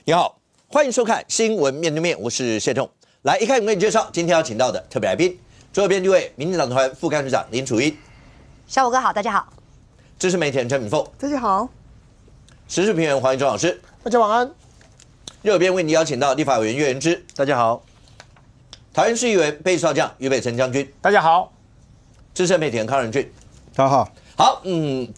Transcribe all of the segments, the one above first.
你好，欢迎收看《新闻面对面》，我是谢仲。来，一开始为你介绍今天要请到的特别来宾，中国编辑会民进党团副干事长林楚茵。小五哥好，大家好。知识媒体人陈敏凤，大家好。时事评论员黄玉忠老师，大家晚安。热边为你邀请到立法委员岳元之，大家好。桃园市议员备少将于北辰将军，大家好。资深媒体人康仁俊，大家好。好，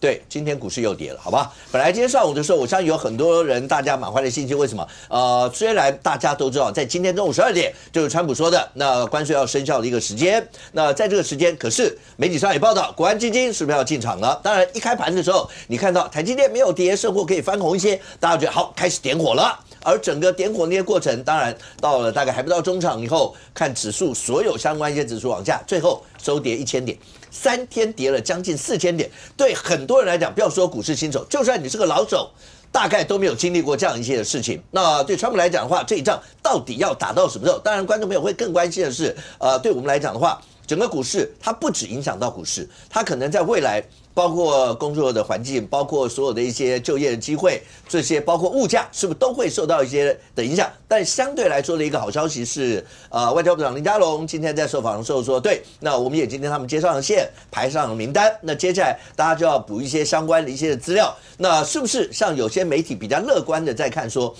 对，今天股市又跌了，好吧？本来今天上午的时候，我相信有很多人，大家满怀的信心。为什么？虽然大家都知道，在今天中午12点，就是川普说的那关税要生效的一个时间。那在这个时间，可是媒体上也报道，国安基金是不是要进场了？当然，一开盘的时候，你看到台积电没有跌，甚或可以翻红一些，大家觉得好，开始点火了。而整个点火那些过程，当然到了大概还不到中场以后，看指数所有相关一些指数往下，最后收跌1000点。3天跌了将近4000点，对很多人来讲，不要说股市新手，就算你是个老手，大概都没有经历过这样一些的事情。那对川普来讲的话，这一仗到底要打到什么时候？当然，观众朋友会更关心的是，对我们来讲的话，整个股市它不只影响到股市，它可能在未来。包括工作的环境，包括所有的一些就业的机会，这些包括物价，是不是都会受到一些的影响？但相对来说的一个好消息是，外交部长林佳龙今天在受访的时候说，对，那我们也今天他们接上了线，排上了名单，那接下来大家就要补一些相关的一些资料。那是不是像有些媒体比较乐观的在看说，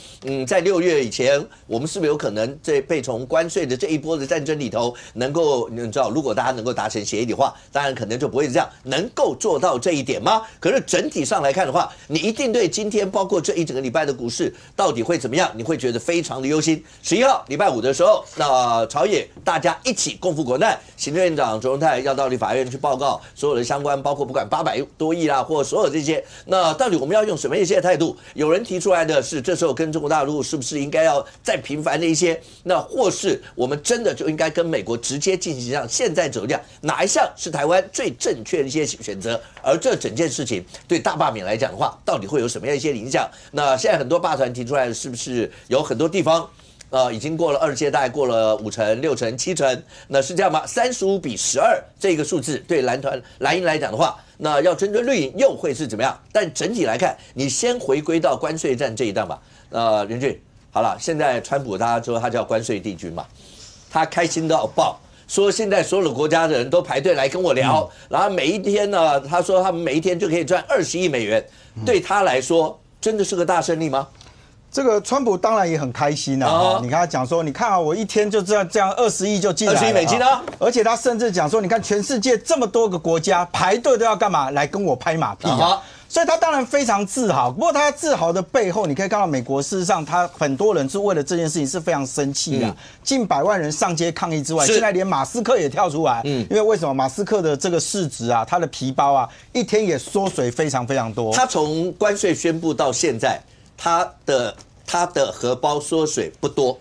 在6月以前，我们是不是有可能在被从关税的这一波的战争里头，能够你知道，如果大家能够达成协议的话，当然可能就不会是这样，能够做到这一点吗？可是整体上来看的话，你一定对今天包括这一整个礼拜的股市到底会怎么样，你会觉得非常的忧心。11号礼拜五的时候，那朝野大家一起共赴国难，行政院长卓荣泰要到立法院去报告所有的相关，包括不管800多亿啦，或所有这些，那到底我们要用什么一些态度？有人提出来的是，这时候跟中国大陆是不是应该要再频繁的一些，那或是我们真的就应该跟美国直接进行像现在走这样，哪一项是台湾最正确的一些选择？而这整件事情对大罢免来讲的话，到底会有什么样一些影响？那现在很多罢团提出来的，是不是有很多地方已经过了20届，大概过了5成、6成、7成，那是这样吗？35-12这个数字对蓝营来讲的话，那要针对绿营又会是怎么样？但整体来看，你先回归到关税战这一档吧。任俊，好了，现在川普大家说他叫关税帝君嘛，他开心到爆。说现在所有的国家的人都排队来跟我聊，然后每一天呢，他说他们每一天就可以赚20亿美元，对他来说真的是个大胜利吗？这个川普当然也很开心啊！你看他讲说，你看啊，我一天就这样20亿就进来了，20亿美金啊！而且他甚至讲说，你看全世界这么多个国家排队都要干嘛？来跟我拍马屁啊！所以他当然非常自豪。不过他自豪的背后，你可以看到美国事实上他很多人是为了这件事情是非常生气的，近100万人上街抗议之外，现在连马斯克也跳出来，因为为什么马斯克的这个市值啊，他的皮包啊，一天也缩水非常非常多。他从关税宣布到现在，他的荷包缩水不多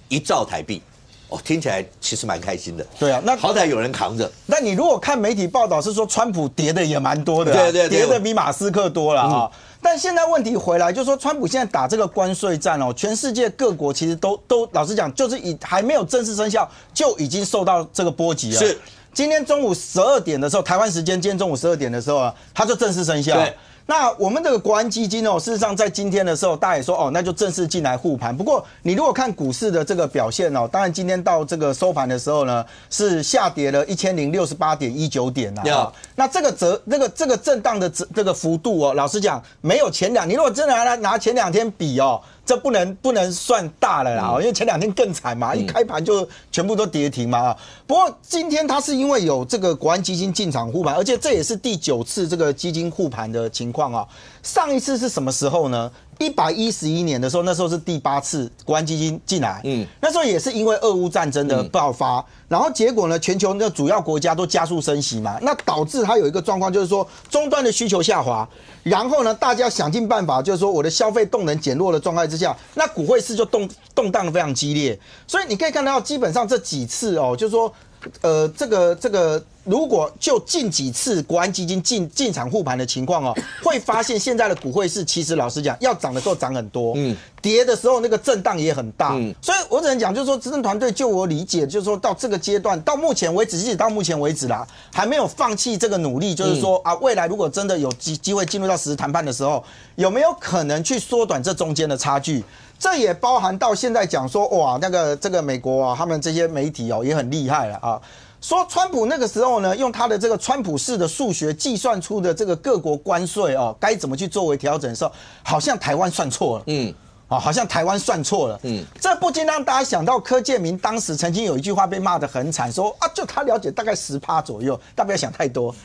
，1兆台币。听起来其实蛮开心的。对啊，那好歹有人扛着。那你如果看媒体报道是说川普跌的也蛮多的，对，跌的比马斯克多了啊。但现在问题回来，就是说川普现在打这个关税战哦，全世界各国其实都老实讲，就是还没有正式生效就已经受到这个波及了。是，今天中午12点的时候，台湾时间今天中午12点的时候啊，它就正式生效。对。那我们这个国安基金哦，事实上在今天的时候，大家也说哦，那就正式进来护盘。不过你如果看股市的这个表现哦，当然今天到这个收盘的时候呢，是下跌了1068.19点啊。那这个震荡的这个幅度哦，老实讲没有前2，你如果真的拿前2天比哦。这不能算大了啦，因为前2天更惨嘛，一开盘就全部都跌停嘛。不过今天它是因为有这个国安基金进场护盘，而且这也是第9次这个基金护盘的情况啊。上一次是什么时候呢？111年的时候，那时候是第8次国安基金进来，那时候也是因为俄乌战争的爆发，然后结果呢，全球的主要国家都加速升息嘛，那导致它有一个状况，就是说终端的需求下滑，然后呢，大家想尽办法，就是说我的消费动能减弱的状态之下，那股汇市就动荡的非常激烈，所以你可以看到，基本上这几次哦，就是说。这个，如果就近几次国安基金进场护盘的情况哦，会发现现在的股汇市其实老实讲，要涨的时候涨很多，跌的时候那个震荡也很大，所以我只能讲，就是说执政团队就我理解，就是说到这个阶段，到目前为止，即使到目前为止啦，还没有放弃这个努力，就是说啊，未来如果真的有机会进入到实质谈判的时候，有没有可能去缩短这中间的差距？这也包含到现在讲说，哇，这个美国啊，他们这些媒体哦也很厉害了啊。说川普那个时候呢，用他的这个川普式的数学计算出的这个各国关税哦，该怎么去作为调整的时候，好像台湾算错了，好像台湾算错了，这不禁让大家想到柯建铭当时曾经有一句话被骂得很惨，说啊，就他了解大概10%左右，大家不要想太多。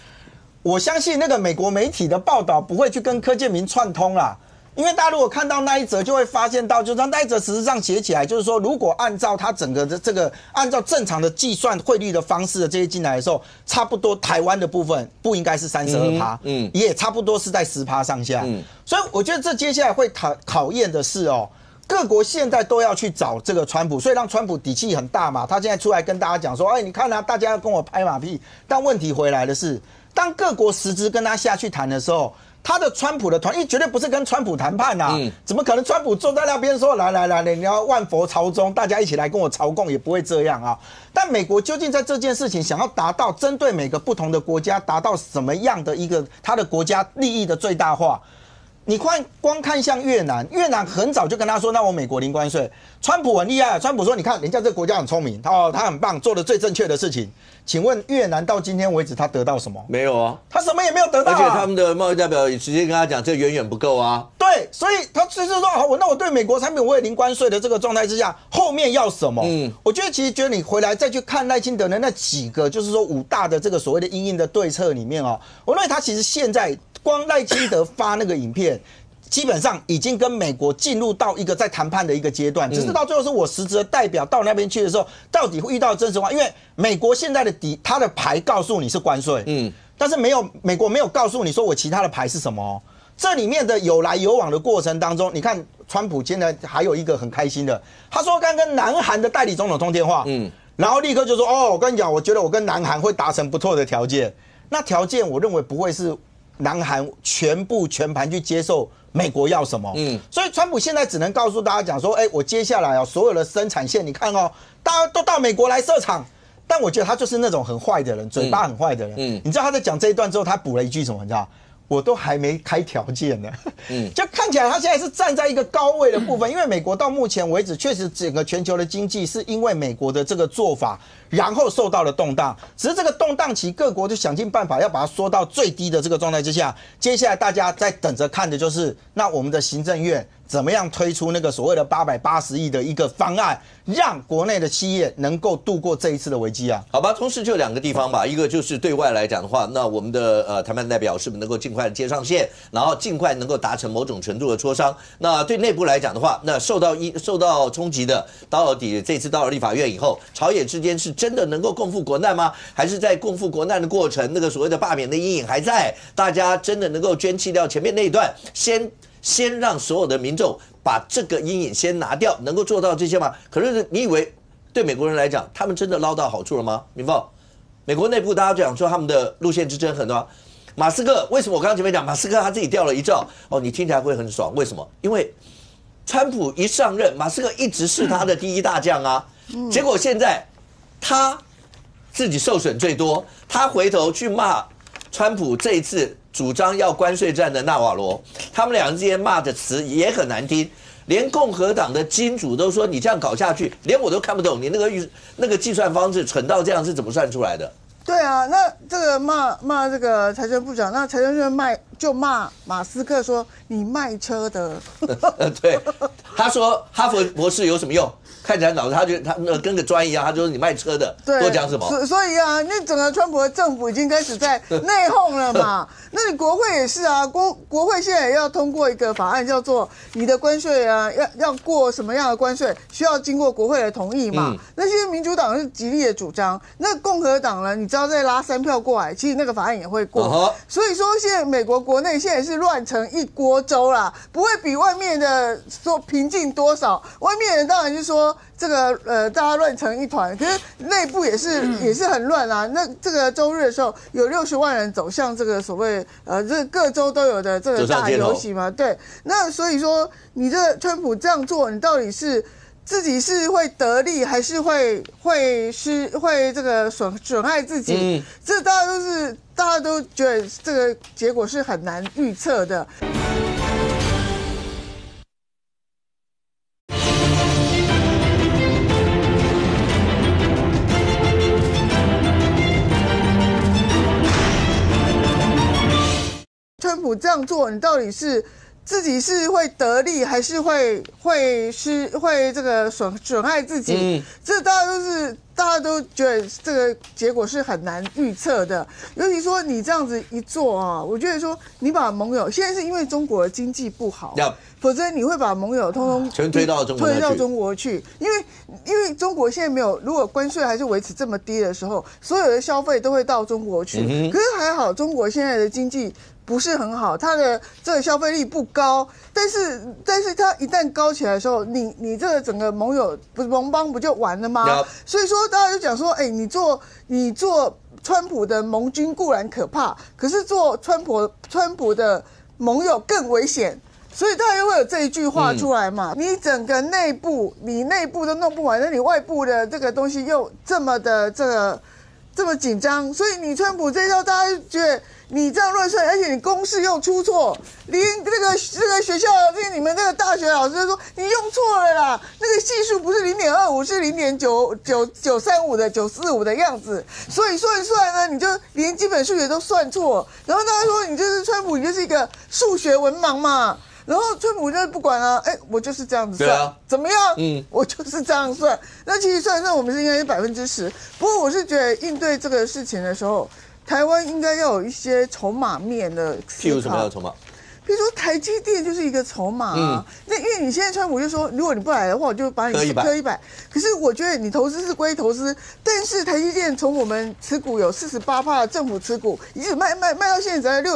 我相信那个美国媒体的报道不会去跟柯建铭串通啦。因为大家如果看到那一则，就会发现到，就是那一则实质上写起来，就是说，如果按照它整个的这个按照正常的计算汇率的方式的这些进来的时候，差不多台湾的部分不应该是32%，也差不多是在10%上下。所以我觉得这接下来会考验的是哦，各国现在都要去找这个川普，所以让川普底气很大嘛。他现在出来跟大家讲说，哎，你看啊，大家要跟我拍马屁。但问题回来的是，当各国实质跟他下去谈的时候，他的川普的团意绝对不是跟川普谈判啊，怎么可能川普坐在那边说来，你要万佛朝宗，大家一起来跟我朝贡，也不会这样啊。但美国究竟在这件事情想要达到针对每个不同的国家达到什么样的一个他的国家利益的最大化？你光看像越南，越南很早就跟他说，那我美国零关税。川普很厉害，川普说，你看人家这个国家很聪明，他很棒，做的最正确的事情。请问越南到今天为止，他得到什么？没有啊，他什么也没有得到啊。而且他们的贸易代表也直接跟他讲，这远远不够啊。对，所以他就是说，好，那我对美国产品我也零关税的这个状态之下，后面要什么？我觉得你回来再去看赖清德的那几个，就是说5大的这个所谓的因应的对策里面哦，我认为他其实现在光赖清德发那个影片。基本上已经跟美国进入到一个在谈判的一个阶段，只是到最后是我实质的代表到那边去的时候，到底会遇到真实化？因为美国现在的他的牌告诉你是关税，但是美国没有告诉你说我其他的牌是什么哦。这里面的有来有往的过程当中，你看川普现在还有一个很开心的，他说刚跟南韩的代理总统通电话，然后立刻就说哦，我跟你讲，我觉得我跟南韩会达成不错的条件。那条件我认为不会是南韩全盘去接受。美国要什么？所以川普现在只能告诉大家讲说，哎，我接下来所有的生产线，你看哦，大家都到美国来设厂。但我觉得他就是那种很坏的人，嘴巴很坏的人。你知道他在讲这一段之后，他补了一句什么？你知道？我都还没开条件呢，就看起来他现在是站在一个高位的部分，因为美国到目前为止确实整个全球的经济是因为美国的这个做法，然后受到了动荡，只是这个动荡期各国就想尽办法要把它缩到最低的这个状态之下，接下来大家在等着看的就是那我们的行政院怎么样推出那个所谓的880亿的一个方案，让国内的企业能够度过这一次的危机啊？好吧，同时就2个地方吧，一个就是对外来讲的话，那我们的谈判代表是不是能够尽快接上线，然后尽快能够达成某种程度的磋商？那对内部来讲的话，那受到冲击的，到底这次到了立法院以后，朝野之间是真的能够共赴国难吗？还是在共赴国难的过程，那个所谓的罢免的阴影还在？大家真的能够捐弃掉前面那一段，先让所有的民众把这个阴影先拿掉，能够做到这些吗？可是你以为对美国人来讲，他们真的捞到好处了吗？明报，美国内部大家讲说他们的路线之争很多。马斯克为什么我刚刚前面讲，马斯克他自己掉了一兆哦，你听起来会很爽，为什么？因为川普一上任，马斯克一直是他的第一大将啊，结果现在他自己受损最多，他回头去骂川普这一次主张要关税战的纳瓦罗，他们两人之间骂的词也很难听，连共和党的金主都说你这样搞下去，连我都看不懂你那个计算方式蠢到这样是怎么算出来的？对啊，那这个骂这个财政部长，那财政部骂马斯克说你卖车的，对，他说哈佛博士有什么用？看起来脑子他跟个砖一样，他就说你卖车的，多讲什么？所以啊，那整个川普的政府已经开始在内讧了嘛。那你国会也是啊，国会现在也要通过一个法案，叫做你的关税啊，要过什么样的关税，需要经过国会的同意嘛。那些民主党是极力的主张，那共和党呢，你只要再拉3票过来，其实那个法案也会过。所以说现在美国国内现在是乱成一锅粥啦，不会比外面的说平静多少。外面人当然就说这个大家乱成一团，可是内部也是很乱啊。那这个周日的时候，有60万人走向这个所谓这各州都有的这个大游行嘛，对。那所以说，你这川普这样做，你到底是自己是会得利，还是会这个损害自己？这大家都觉得这个结果是很难预测的。普这样做，你到底是自己是会得利，还是会这个损害自己？这大家都觉得这个结果是很难预测的。尤其说你这样子一做啊，我觉得说你把盟友，现在是因为中国的经济不好，否则你会把盟友通通全推到中国去，因为中国现在没有，如果关税还是维持这么低的时候，所有的消费都会到中国去。可是还好，中国现在的经济不是很好，它的这个消费力不高，但是它一旦高起来的时候，你这个整个盟邦不就完了吗？所以说大家就讲说，你做川普的盟军固然可怕，可是做川普的盟友更危险。所以他又会有这一句话出来嘛？你整个内部都弄不完，那你外部的这个东西又这么紧张，所以你川普这一套，大家就觉得你这样乱算，而且你公式又出错，连这个学校你们这个大学老师说你用错了啦，那个系数不是0.25，是0.935的945的样子，所以算一算呢，你就连基本数学都算错，然后大家说你就是川普，你就是一个数学文盲嘛。然后川普就是不管啊，我就是这样子算，怎么样？我就是这样算。那其实算我们是应该是10%。不过我是觉得应对这个事情的时候，台湾应该要有一些筹码面的思考。譬如什么样的筹码？比如说台积电就是一个筹码啊，那因为你现在川普就说，如果你不来的话，我就把你磕100。可是我觉得你投资是归投资，但是台积电从我们持股有48%的政府持股，一直卖到现在才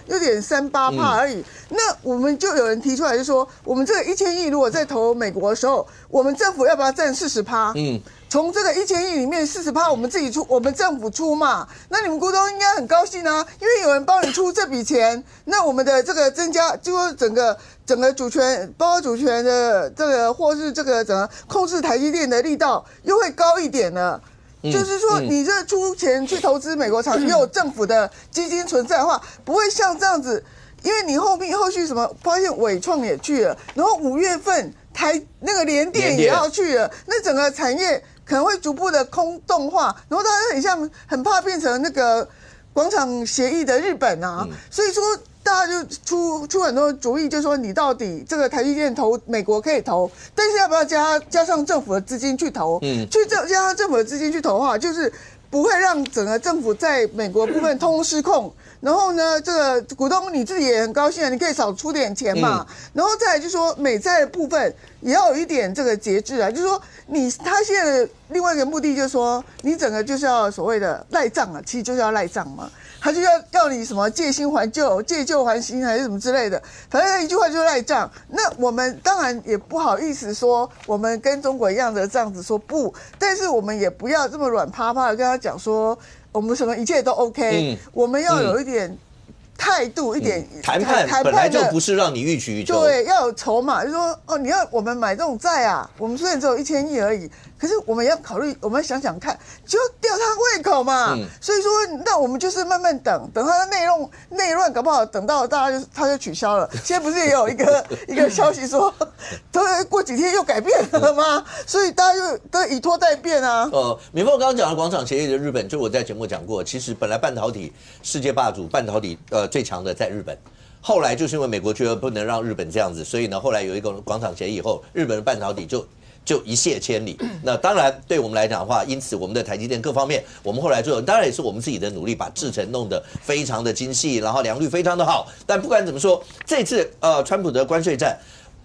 6.38%而已。那我们就有人提出来就说，我们这个1000亿如果在投美国的时候，我们政府要不要占40%？从这个1000亿里面40%我们自己出，我们政府出嘛，那你们股东应该很高兴啊，因为有人帮你出这笔钱，那我们的这个增加，就整个主权，包括主权的这个或是这个整个控制台积电的力道又会高一点了。就是说，你这出钱去投资美国厂，又有政府的基金存在的话，不会像这样子，因为你后续什么发现伟创也去了，然后5月份那个联电也要去了，那整个产业可能会逐步的空洞化，然后大家很怕变成那个广场协议的日本啊，所以说大家就出很多主意，就说你到底这个台积电投美国可以投，但是要不要加上政府的资金去投？加上政府的资金去投的话，就是不会让整个政府在美国部分通通失控。然后呢，这个股东你自己也很高兴啊，你可以少出点钱嘛。然后再来就说美债的部分也要有一点这个节制啊，就是说他现在的另外一个目的就是说，你整个就是要所谓的赖账啊，其实就是要赖账嘛。他就要你什么借新还旧、借旧还新还是什么之类的，反正一句话就是赖账。那我们当然也不好意思说我们跟中国一样的这样子说不，但是我们也不要这么软趴趴的跟他讲说我们什么一切都 OK，我们要有一点态度，一点谈判本来就不是让你予取予求，对，要有筹码，就是说你要我们买这种债啊，我们虽然只有1000亿而已。可是我们要考虑，我们想想看，就吊他胃口嘛。所以说，那我们就是慢慢等他的内乱，搞不好等到他就取消了。现在不是也有一个消息说，他过几天又改变了吗？所以大家就都以拖待变啊。敏凤刚刚讲的广场协议的日本，就我在节目讲过，其实本来半导体世界霸主，半导体最强的在日本。后来就是因为美国觉得不能让日本这样子，所以呢，后来有一个广场协议以后，日本的半导体就一泻千里。那当然，对我们来讲的话，因此我们的台积电各方面，我们后来做，当然也是我们自己的努力，把制程弄得非常的精细，然后良率非常的好。但不管怎么说，这次川普的关税战，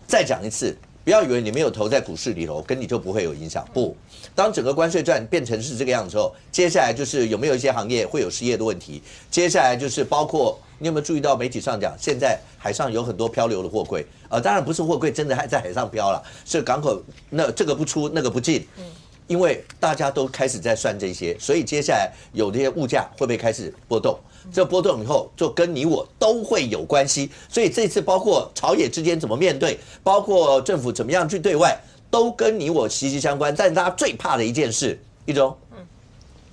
再讲一次，不要以为你没有投在股市里头，跟你就不会有影响。不，当整个关税战变成是这个样子后，接下来就是有没有一些行业会有失业的问题，接下来就是包括。你有没有注意到媒体上讲，现在海上有很多漂流的货柜，当然不是货柜真的还在海上漂了，是港口那这个不出那个不进，因为大家都开始在算这些，所以接下来有这些物价会不会开始波动？这波动以后就跟你我都会有关系，所以这次包括朝野之间怎么面对，包括政府怎么样去对外，都跟你我息息相关。但是大家最怕的一件事，一中。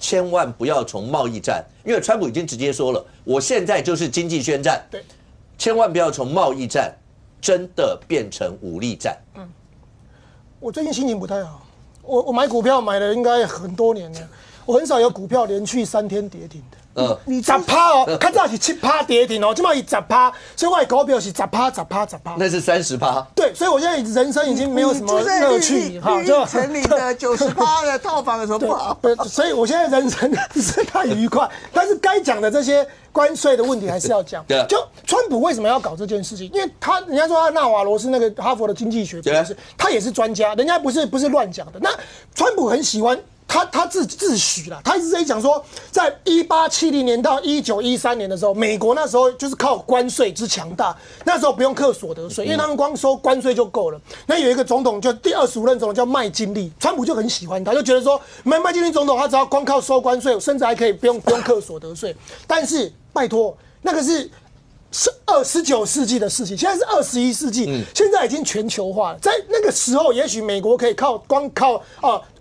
千万不要从贸易战，因为川普已经直接说了，我现在就是经济宣战。对，千万不要从贸易战真的变成武力战。我最近心情不太好，我买股票买了应该很多年了，我很少有股票连续3天跌停的。你10%哦，较早是7%跌停哦，今嘛以10%，所以我的股票是10%。那是30%。对，所以我现在人生已经没有什么乐趣，哈，就城里的90%的套房有什么不好？所以我现在人生不是太愉快，但是该讲的这些关税的问题还是要讲。就川普为什么要搞这件事情？因为人家说他纳瓦罗是那个哈佛的经济学博士，他也是专家，人家不是乱讲的。那川普很喜欢。他自诩啦，他一直在讲说，在1870年到1913年的时候，美国那时候就是靠关税之强大，那时候不用课所得税，因为他们光收关税就够了。那有一个总统，就第25任总统叫麦金利，川普就很喜欢他，就觉得说，麦金利总统他只要光靠收关税，甚至还可以不用课所得税。但是拜托，那个是19世纪的事情，现在是21世纪，现在已经全球化了。在那个时候，也许美国可以光靠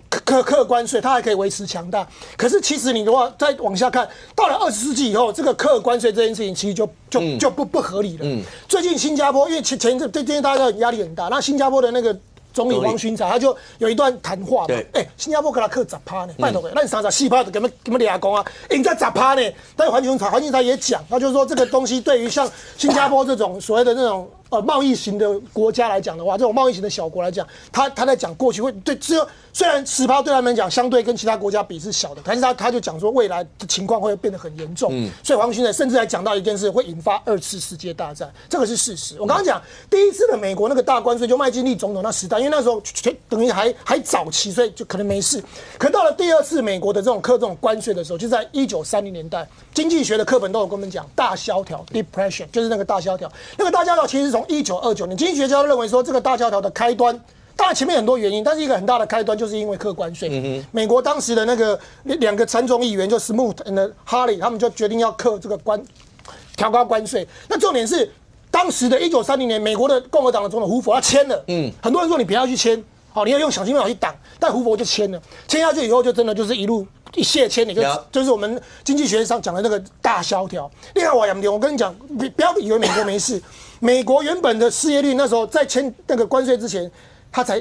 课关税，它还可以维持强大。可是其实你的话再往下看，到了20世纪以后，这个课关税这件事情其实就不合理了。最近新加坡因为前一阵对这些大家都压力很大，那新加坡的那个总理汪勋才他就有一段谈话嘛，新加坡给他课10%呢，拜托那你34%的给他们俩讲啊，赢在10%呢。但是环球财也讲，他就是说这个东西对于像新加坡这种所谓的那种贸易型的国家来讲的话，这种贸易型的小国来讲，他在讲过去会对只有虽然10%对他们讲相对跟其他国家比是小的，但是他就讲说未来的情况会变得很严重。所以黄勋甚至还讲到一件事，会引发2次世界大战，这个是事实。我刚刚讲第一次的美国那个大关税，就麦金利总统那时代，因为那时候等于还早期，所以就可能没事。可到了第二次美国的这种关税的时候，就在1930年代，经济学的课本都有跟我们讲大萧条 （depression）， 就是那个大萧条。那个大萧条其实是从1929年，经济学家认为说这个大萧条的开端。当然前面很多原因，但是一个很大的开端就是因为课关税。美国当时的那个2个参众议员就 Smoot and Hawley， 他们就决定要课这个调高关税。那重点是当时的1930年，美国的共和党的总统胡佛他签了。很多人说你不要去签，好，你要用小心办法去挡，但胡佛就签了。签下去以后，就真的就是一泻千里，就是我们经济学上讲的那个大萧条。另外我跟你讲，不要以为美国没事，美国原本的失业率那时候在签那个关税之前。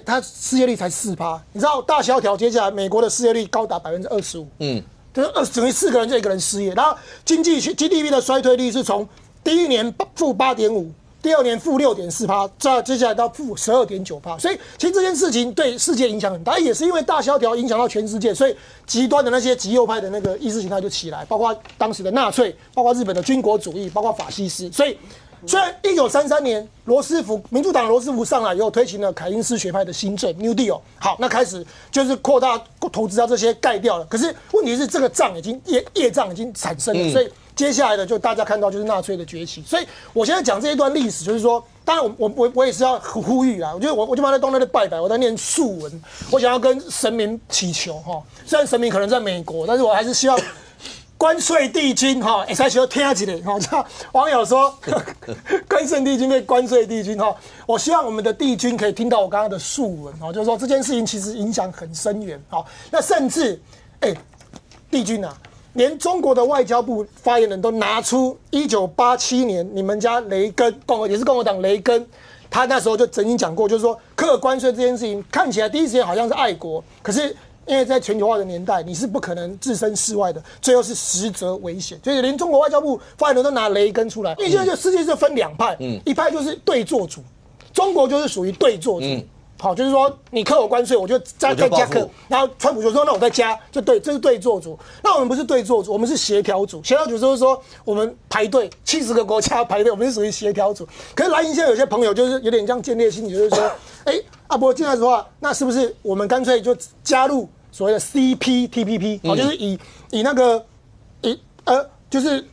它失业率才4%，你知道大萧条接下来美国的失业率高达25%，就是等于4个人就1个人失业。然后经济学 GDP 的衰退率是从第一年负8.5%，第二年负6.4%，再接下来到负12.9%。所以其实这件事情对世界影响很大，也是因为大萧条影响到全世界，所以极端的那些极右派的那个意识形态就起来，包括当时的纳粹，包括日本的军国主义，包括法西斯，所以。虽然1933年民主党罗斯福上来以后推行了凯因斯学派的新政 New Deal， 好，那开始就是扩大投资啊这些盖掉了。可是问题是这个账已经业障已经产生了，所以接下来的就大家看到就是纳粹的崛起。所以我现在讲这一段历史，就是说，当然我也是要呼吁啦。我觉得我就把在东南的拜拜，我在念素文，我想要跟神明祈求哈。虽然神明可能在美国，但是我还是希望。关税帝君哈，也才需要听一点哈。网友说，关税帝君跟关税帝君哈，我希望我们的帝君可以听到我刚刚的述文哦，就是说这件事情其实影响很深远。好，那甚至帝君啊，连中国的外交部发言人都拿出1987年你们家雷根也是共和党雷根，他那时候就曾经讲过，就是说课关税这件事情看起来第一时间好像是爱国，可是。因为在全球化的年代，你是不可能置身事外的，最后是实则危险。所以连中国外交部发言人都拿雷根出来。因为现在就世界就分2派，一派就是对做主，中国就是属于对做主。好，就是说你课我关税，我就再加课，然后川普就说那我再加，就对，这是对做主。那我们不是对做主，我们是协调组。协调组就是说我们排队70个国家排队，我们是属于协调组。可是蓝营现在有些朋友就是有点这样见猎心理，就是说，不过这样子的话，那是不是我们干脆就加入所谓的 CPTPP？ 就是以那个就是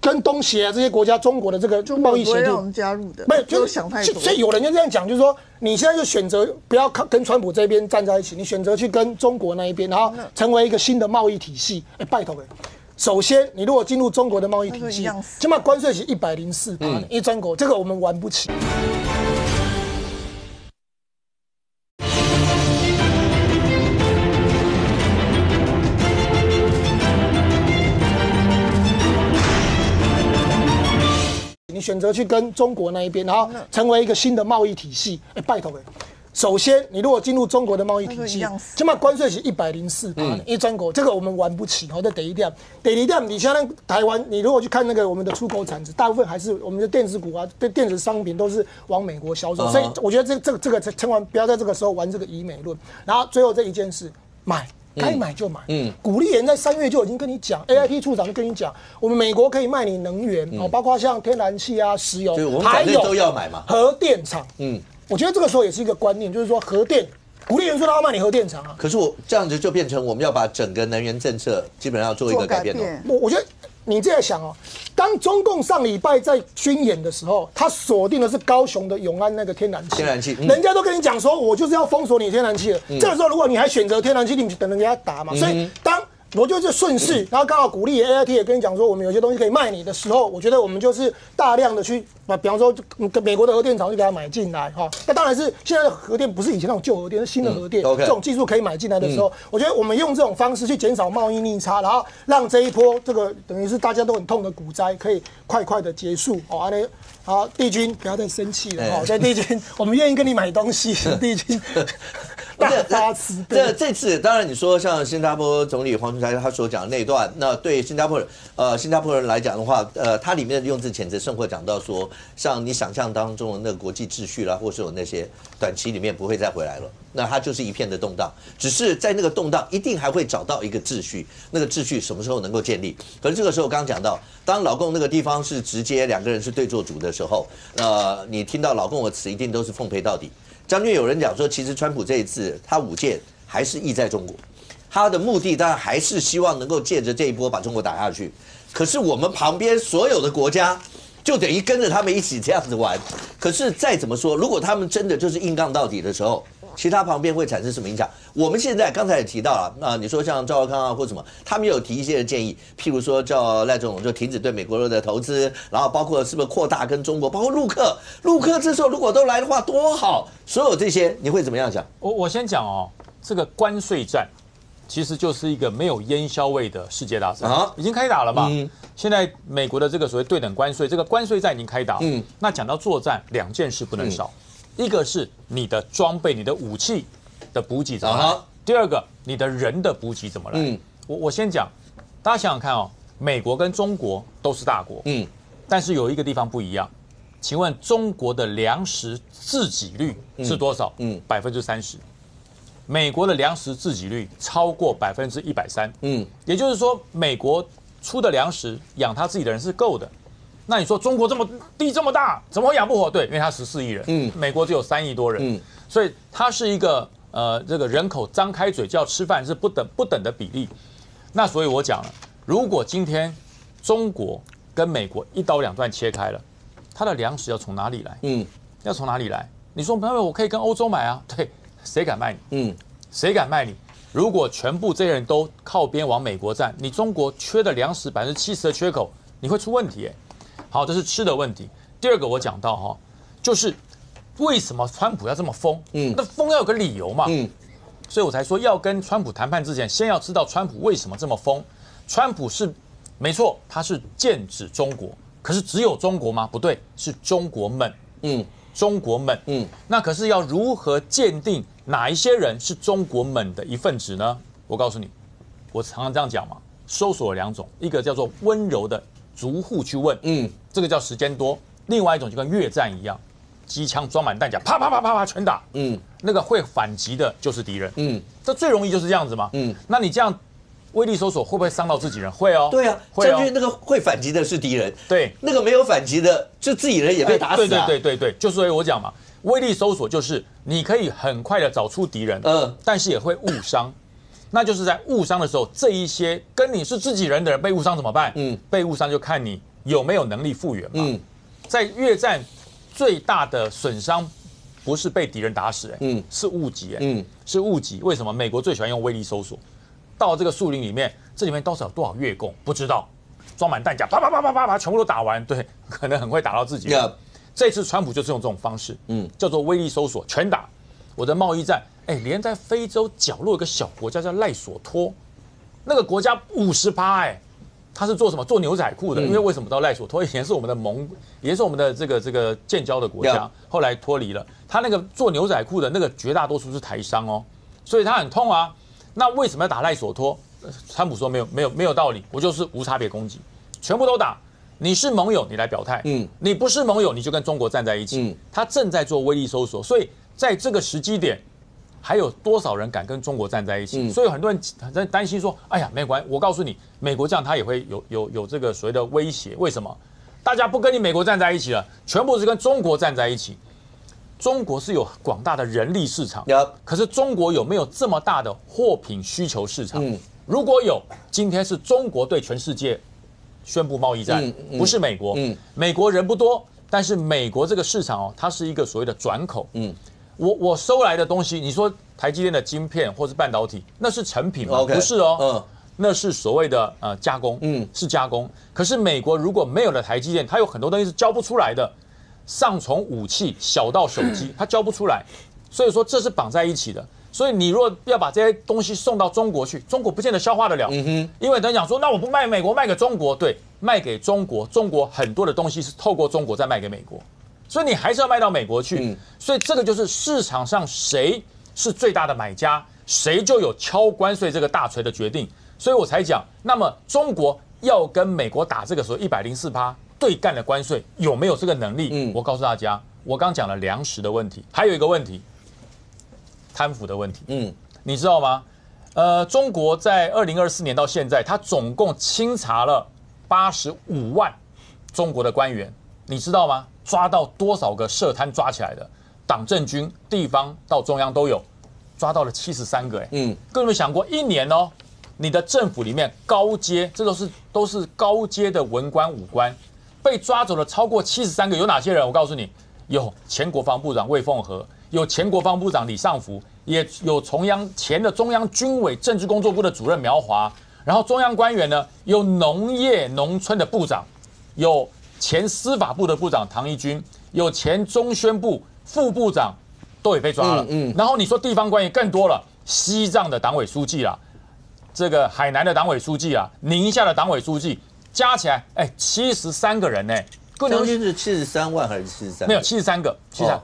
跟东协啊这些国家，中国的这个贸易协定，让我们加入的，没有，就是想太多。所以有人就这样讲，就是说你现在就选择不要跟川普这边站在一起，你选择去跟中国那一边，然后成为一个新的贸易体系。拜托首先你如果进入中国的贸易体系，起码关税是104%，因为中国这个我们玩不起。你选择去跟中国那一边，然后成为一个新的贸易体系，拜托首先，你如果进入中国的贸易体系，起码关税是104%，因为中国这个我们玩不起。好，这第一点。第二点，你像台湾，你如果去看那个我们的出口产值，大部分还是我们的电子股啊、电子商品都是往美国销售，所以我觉得这个千万不要在这个时候玩这个以美论。然后最后这一件事，买。该买就买，古立言在3月就已经跟你讲 ，AIT 处长就跟你讲，我们美国可以卖你能源，包括像天然气啊、石油，还有都要买嘛，核电厂，我觉得这个时候也是一个观念，就是说核电，古立言说他要卖你核电厂啊，可是我这样子就变成我们要把整个能源政策基本上要做一个改变了。我觉得你这样想哦，当中共上礼拜在军演的时候，他锁定的是高雄的永安那个天然气，人家都跟你讲说，我就是要封锁你天然气了。这个时候如果你还选择天然气，你就等着给他打嘛。所以当我就是顺势，然后刚好鼓励 AIT 也跟你讲说，我们有些东西可以卖你的时候，我觉得我们就是大量的去比方说美国的核电厂就给它买进来哈。那当然是现在的核电不是以前那种旧核电，是新的核电，这种技术可以买进来的时候，我觉得我们用这种方式去减少贸易逆差，然后让这一波这个等于是大家都很痛的股灾可以快快的结束哦。好，帝君不要再生气了哈！在帝君，我们愿意跟你买东西，帝君。这次当然你说像新加坡总理黄俊才他所讲的那一段，那对新加坡人来讲的话，它里面的用字遣词甚或讲到说，像你想象当中的那个国际秩序啦，或是有那些短期里面不会再回来了，那它就是一片的动荡。只是在那个动荡，一定还会找到一个秩序，那个秩序什么时候能够建立？可是这个时候刚刚讲到，当老共那个地方是直接2个人是对做主的时候，你听到老共的词一定都是奉陪到底。将军有人讲说，其实川普这一次他舞剑还是意在中国，他的目的当然还是希望能够借着这一波把中国打下去。可是我们旁边所有的国家就等于跟着他们一起这样子玩。可是再怎么说，如果他们真的就是硬杠到底的时候，其他旁边会产生什么影响？我们现在刚才也提到了，你说像赵少康啊或什么，他们有提一些的建议，譬如说叫赖总统就停止对美国的投资，然后包括是不是扩大跟中国，包括陆客这时候如果都来的话多好，所有这些你会怎么样想？我先讲哦，这个关税战其实就是一个没有烟硝味的世界大战，已经开打了嘛。现在美国的这个所谓对等关税，这个关税战已经开打。那讲到作战，2件事不能少。一个是你的装备、你的武器的补给怎么来？第二个，你的人的补给怎么来？我先讲，大家想想看哦，美国跟中国都是大国，但是有一个地方不一样，请问中国的粮食自给率是多少？30%。美国的粮食自给率超过130%。也就是说，美国出的粮食养他自己的人是够的。那你说中国这么地这么大，怎么会养不活？对，因为它14亿人，美国只有3亿多人，所以它是一个这个人口张开嘴就要吃饭是不等的比例。那所以我讲了，如果今天中国跟美国一刀两断切开了，它的粮食要从哪里来？要从哪里来？你说没有，我可以跟欧洲买啊？对，谁敢卖你？谁敢卖你？如果全部这些人都靠边往美国站，你中国缺的粮食70%的缺口，你会出问题好，这是吃的问题。第二个我讲到就是为什么川普要这么疯？那疯要有个理由嘛。所以我才说要跟川普谈判之前，先要知道川普为什么这么疯。川普是没错，他是剑指中国，可是只有中国吗？不对，是中国们。中国们。那可是要如何鉴定哪一些人是中国们的一份子呢？我告诉你，我常常这样讲嘛，搜索了2种，一个叫做温柔的逐户去问，这个叫时间多；另外一种就跟越战一样，机枪装满弹夹，啪啪啪啪啪全打，那个会反击的就是敌人，这最容易就是这样子嘛，那你这样威力搜索会不会伤到自己人？会哦，对啊，将军那个会反击的是敌人，对，那个没有反击的就自己人也被打死啊，对，就所以我讲嘛，威力搜索就是你可以很快的找出敌人，但是也会误伤。那就是在误伤的时候，这一些跟你是自己人的人被误伤怎么办？被误伤就看你有没有能力复原嘛。在越战最大的损伤不是被敌人打死，是误击，是误击。为什么？美国最喜欢用威力搜索，到这个树林里面，这里面到底有多少越共不知道，装满弹夹，啪啪啪啪啪啪，全部都打完，对，可能很会打到自己人。这次川普就是用这种方式，叫做威力搜索，全打。我的贸易战，连在非洲角落有个小国家叫赖索托，那个国家50%，他是做什么？做牛仔裤的。因为为什么到赖索托以前是我们的也是我们的这个建交的国家，后来脱离了。他那个做牛仔裤的那个绝大多数是台商哦，所以他很痛啊。那为什么要打赖索托？川普说没有道理，我就是无差别攻击，全部都打。你是盟友，你来表态。你不是盟友，你就跟中国站在一起。他正在做威力搜索，所以在这个时机点，还有多少人敢跟中国站在一起？所以很多人在担心说：“哎呀，没关系，我告诉你，美国这样他也会有这个所谓的威胁。为什么？大家不跟你美国站在一起了，全部是跟中国站在一起。中国是有广大的人力市场，可是中国有没有这么大的货品需求市场？如果有，今天是中国对全世界宣布贸易战，不是美国。美国人不多，但是美国这个市场哦，它是一个所谓的转口。我收来的东西，你说台积电的晶片或是半导体，那是成品吗？不是哦，那是所谓的加工，是加工。可是美国如果没有了台积电，它有很多东西是交不出来的，上从武器小到手机，它交不出来。所以说这是绑在一起的。所以你如果要把这些东西送到中国去，中国不见得消化得了。因为等讲说，那我不卖美国，卖给中国，对，卖给中国，中国很多的东西是透过中国再卖给美国，所以你还是要卖到美国去。所以这个就是市场上谁是最大的买家，谁就有敲关税这个大锤的决定。所以我才讲，那么中国要跟美国打这个时候104%对干的关税，有没有这个能力？我告诉大家，我刚讲了粮食的问题，还有一个问题。贪腐的问题，你知道吗？中国在2024年到现在，他总共清查了85万中国的官员，你知道吗？抓到多少个涉贪抓起来的？党政军、地方到中央都有，抓到了73个。各位有没有想过，一年哦，你的政府里面高阶，这都是高阶的文官武官，被抓走了超过73个，有哪些人？我告诉你，有前国防部长魏凤和。有前国防部长李尚福，也有前的中央军委政治工作部的主任苗华，然后中央官员呢，有农业农村的部长，有前司法部的部长唐一军，有前中宣部副部长都也被抓了。然后你说地方官员更多了，西藏的党委书记啦，这个海南的党委书记啊，宁夏的党委书记，加起来73个人呢。将军是73万还是73？没有73个，73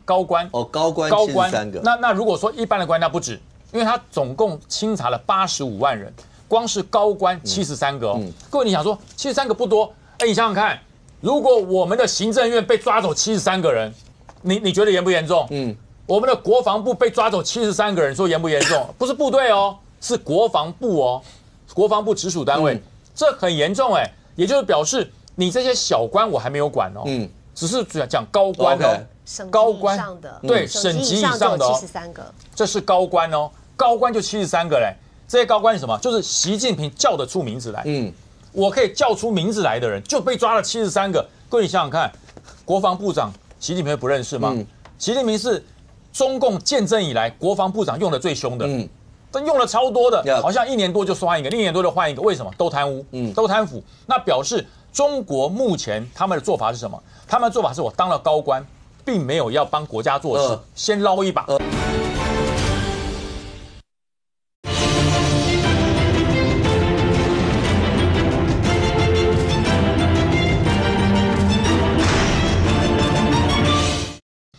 高官哦，高官73个。那如果说一般的官那不止，因为他总共清查了85万人，光是高官73个哦。各位你想说73个不多？你想想看，如果我们的行政院被抓走73个人，你觉得严不严重？我们的国防部被抓走73个人，说严不严重？不是部队哦，是国防部哦，国防部直属单位，这很严重也就是表示。你这些小官我还没有管哦，只是讲高官哦，高官的对，省级以上的哦73个，这是高官哦，高官就73个嘞。这些高官是什么？就是习近平叫得出名字来，我可以叫出名字来的人就被抓了73个。各位你想想看，国防部长习近平不认识吗？习近平是中共建政以来国防部长用的最凶的，他用了超多的，好像1年多就换一个，1年多就换一个，为什么？都贪污，都贪腐，那表示。中国目前他们的做法是什么？他们的做法是我当了高官，并没有要帮国家做事，先捞一把。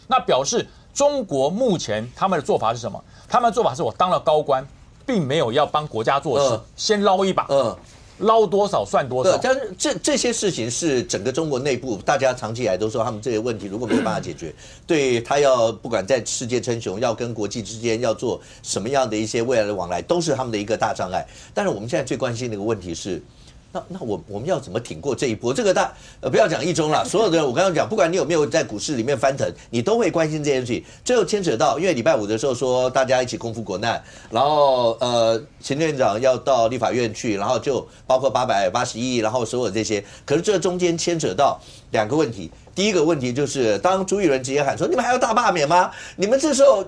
那表示中国目前他们的做法是什么？他们的做法是我当了高官，并没有要帮国家做事，先捞一把。捞多少算多少，但是这些事情是整个中国内部，大家长期以来都说他们这些问题如果没有办法解决，对他要不管在世界称雄，要跟国际之间要做什么样的一些未来的往来，都是他们的一个大障碍。但是我们现在最关心的一个问题是。那我们要怎么挺过这一波？这个不要讲一中了，所有的人我刚刚讲，不管你有没有在股市里面翻腾，你都会关心这件事情。这又牵扯到，因为礼拜5的时候说大家一起共赴国难，然后行政院长要到立法院去，然后就包括880亿，然后所有这些，可是这中间牵扯到2个问题。第一个问题就是，当朱立伦直接喊说：“你们还要大罢免吗？你们这时候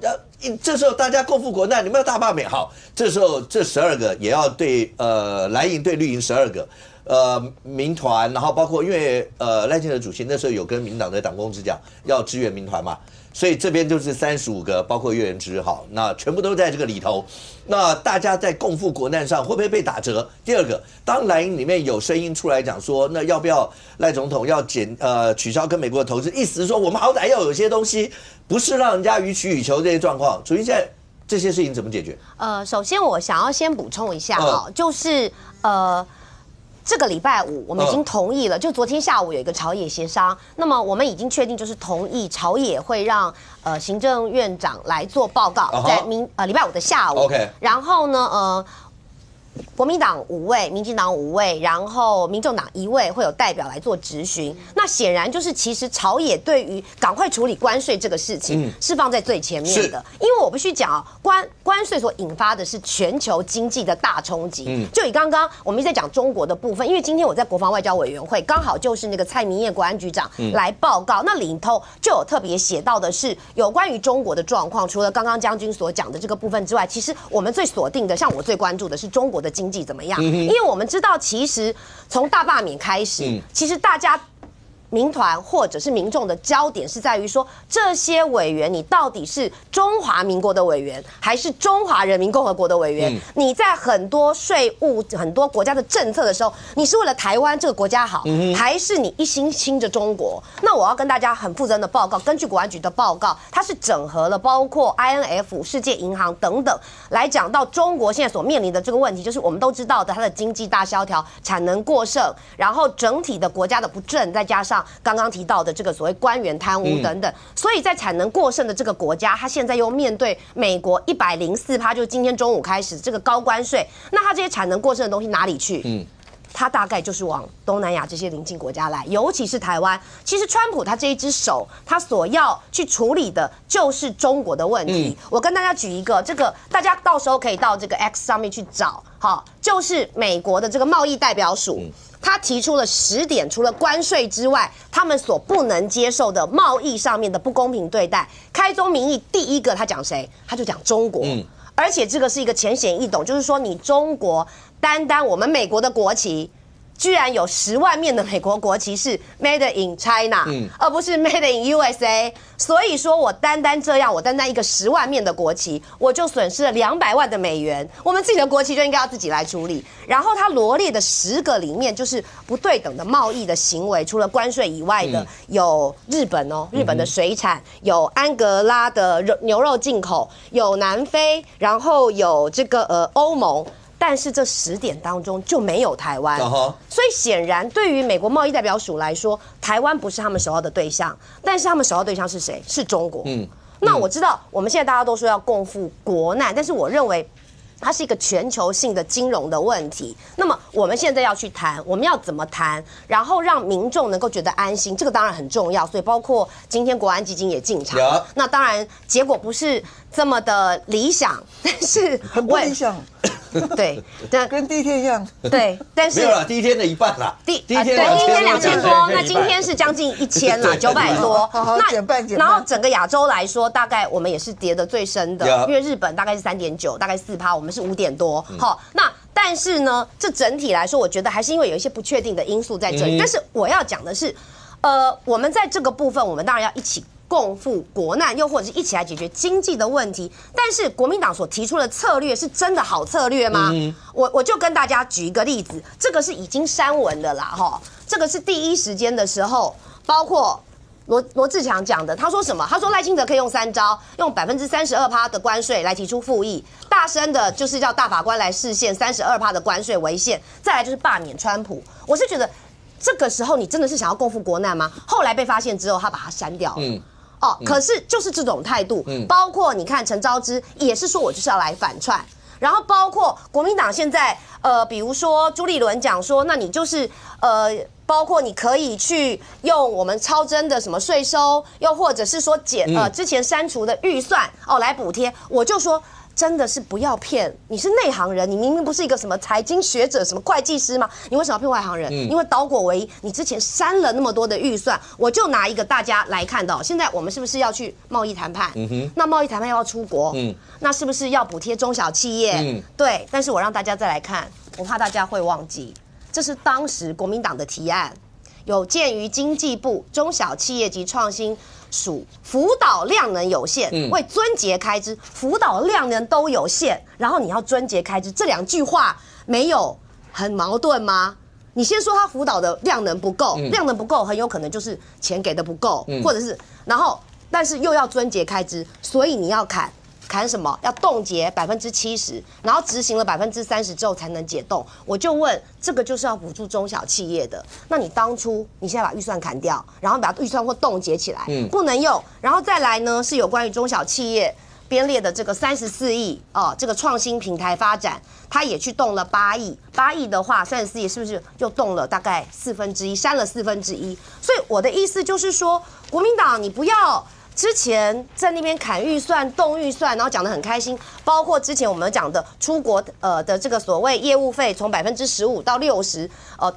大家共赴国难，你们要大罢免。”好，这时候这12个也要对蓝营对绿营12个。民团，然后包括因为赖清德主席那时候有跟民党的党公职讲要支援民团嘛，所以这边就是35个，包括月之好，那全部都在这个里头。那大家在共赴国难上会不会被打折？第二个，当蓝营里面有声音出来讲说，那要不要赖总统要取消跟美国的投资？意思是说，我们好歹要有些东西，不是让人家予取予求这些状况。主席现在这些事情怎么解决？首先我想要先补充一下就是这个礼拜5我们已经同意了，就昨天下午有一个朝野协商，那么我们已经确定就是同意朝野会让行政院长来做报告，在礼拜5的下午。OK。然后呢国民党5位，民进党5位，然后民众党1位会有代表来做质询。那显然就是其实朝野对于赶快处理关税这个事情是放在最前面的，因为我必须讲关税所引发的是全球经济的大冲击。就以刚刚我们一直在讲中国的部分，因为今天我在国防外交委员会，刚好就是那个蔡明彦国安局长来报告，那里头就有特别写到的是有关于中国的状况，除了刚刚将军所讲的这个部分之外，其实我们最锁定的，像我最关注的是中国的经济怎么样？因为我们知道，其实从大罢免开始，其实大家民团或者是民众的焦点是在于说，这些委员你到底是中华民国的委员，还是中华人民共和国的委员？你在很多税务、很多国家的政策的时候，你是为了台湾这个国家好，还是你一心亲着中国？那我要跟大家很负责任的报告，根据国安局的报告，它是整合了包括 INF、世界银行等等，来讲到中国现在所面临的这个问题，就是我们都知道的，它的经济大萧条、产能过剩，然后整体的国家的不振，再加上刚刚提到的这个所谓官员贪污等等，所以在产能过剩的这个国家，它现在又面对美国104%，就是今天中午开始这个高关税，那它这些产能过剩的东西哪里去？它大概就是往东南亚这些邻近国家来，尤其是台湾。其实川普他这一只手，他所要去处理的就是中国的问题。我跟大家举一个，这个大家到时候可以到这个 X 上面去找，就是美国的这个贸易代表署。他提出了10点，除了关税之外，他们所不能接受的贸易上面的不公平对待。开宗明义，第一个他讲谁？他就讲中国。而且这个是一个浅显易懂，就是说你中国单我们美国的国旗，居然有10万面的美国国旗是 Made in China，而不是 Made in USA。所以说我单这样，我单一个10万面的国旗，我就损失了200万的美元。我们自己的国旗就应该要自己来处理。然后他罗列的10个里面，就是不对等的贸易的行为，除了关税以外的，有日本日本的水产，有安哥拉的牛肉进口，有南非，然后有这个欧盟。但是这10点当中就没有台湾，所以显然对于美国贸易代表署来说，台湾不是他们首要的对象，但是他们首要对象是谁？是中国。那我知道我们现在大家都说要共赴国难，但是我认为它是一个全球性的金融的问题。那么我们现在要去谈，我们要怎么谈，然后让民众能够觉得安心，这个当然很重要。所以包括今天国安基金也进场，那当然结果不是这么的理想，但是很不理想。对，跟第一天一样。对，但是没有了，第一天的一半啦。第一天2000多，那今天是将近1000了，900多。好，减半。然后整个亚洲来说，大概我们也是跌得最深的，因为日本大概是3.9%，大概4%，我们是5点多。好，那但是呢，这整体来说，我觉得还是因为有一些不确定的因素在这里。但是我要讲的是，我们在这个部分，我们当然要一起共赴国难，又或者是一起来解决经济的问题。但是国民党所提出的策略是真的好策略吗？我就跟大家举一个例子，这个是已经删文的啦，这个是第一时间的时候，包括罗志强讲的，他说什么？他说赖清德可以用3招，用32%的关税来提出复议，大声的就是叫大法官来释宪32%的关税为限，再来就是罢免川普。我是觉得这个时候你真的是想要共赴国难吗？后来被发现之后，他把它删掉了。可是就是这种态度，包括你看陈昭之也是说我就是要来反串，然后包括国民党现在比如说朱立伦讲说，那你就是包括你可以去用我们超征的什么税收，又或者是说之前删除的预算来补贴，我就说。真的是不要骗，你是内行人，你明明不是一个什么财经学者、什么会计师吗？你为什么要骗外行人？因为倒果为因，你之前删了那么多的预算，我就拿一个大家来看到，现在我们是不是要去贸易谈判？那贸易谈判要出国，那是不是要补贴中小企业？对，但是我让大家再来看，我怕大家会忘记，这是当时国民党的提案。有鉴于经济部中小企业及创新署辅导量能有限，为撙节开支，辅导量能都有限，然后你要撙节开支，这2句话没有很矛盾吗？你先说他辅导的量能不够，量能不够很有可能就是钱给的不够，或者是然后但是又要撙节开支，所以你要砍什么？要冻结70%，然后执行了30%之后才能解冻。我就问，这个就是要补助中小企业的，那你当初你现在把预算砍掉，然后把预算或冻结起来，不能用，然后再来呢是有关于中小企业编列的这个34亿这个创新平台发展，他也去动了8亿，8亿的话，34亿是不是就动了大概1/4，删了1/4？所以我的意思就是说，国民党你不要之前在那边砍预算、动预算，然后讲得很开心，包括之前我们讲的出国的这个所谓业务费从15%到60%，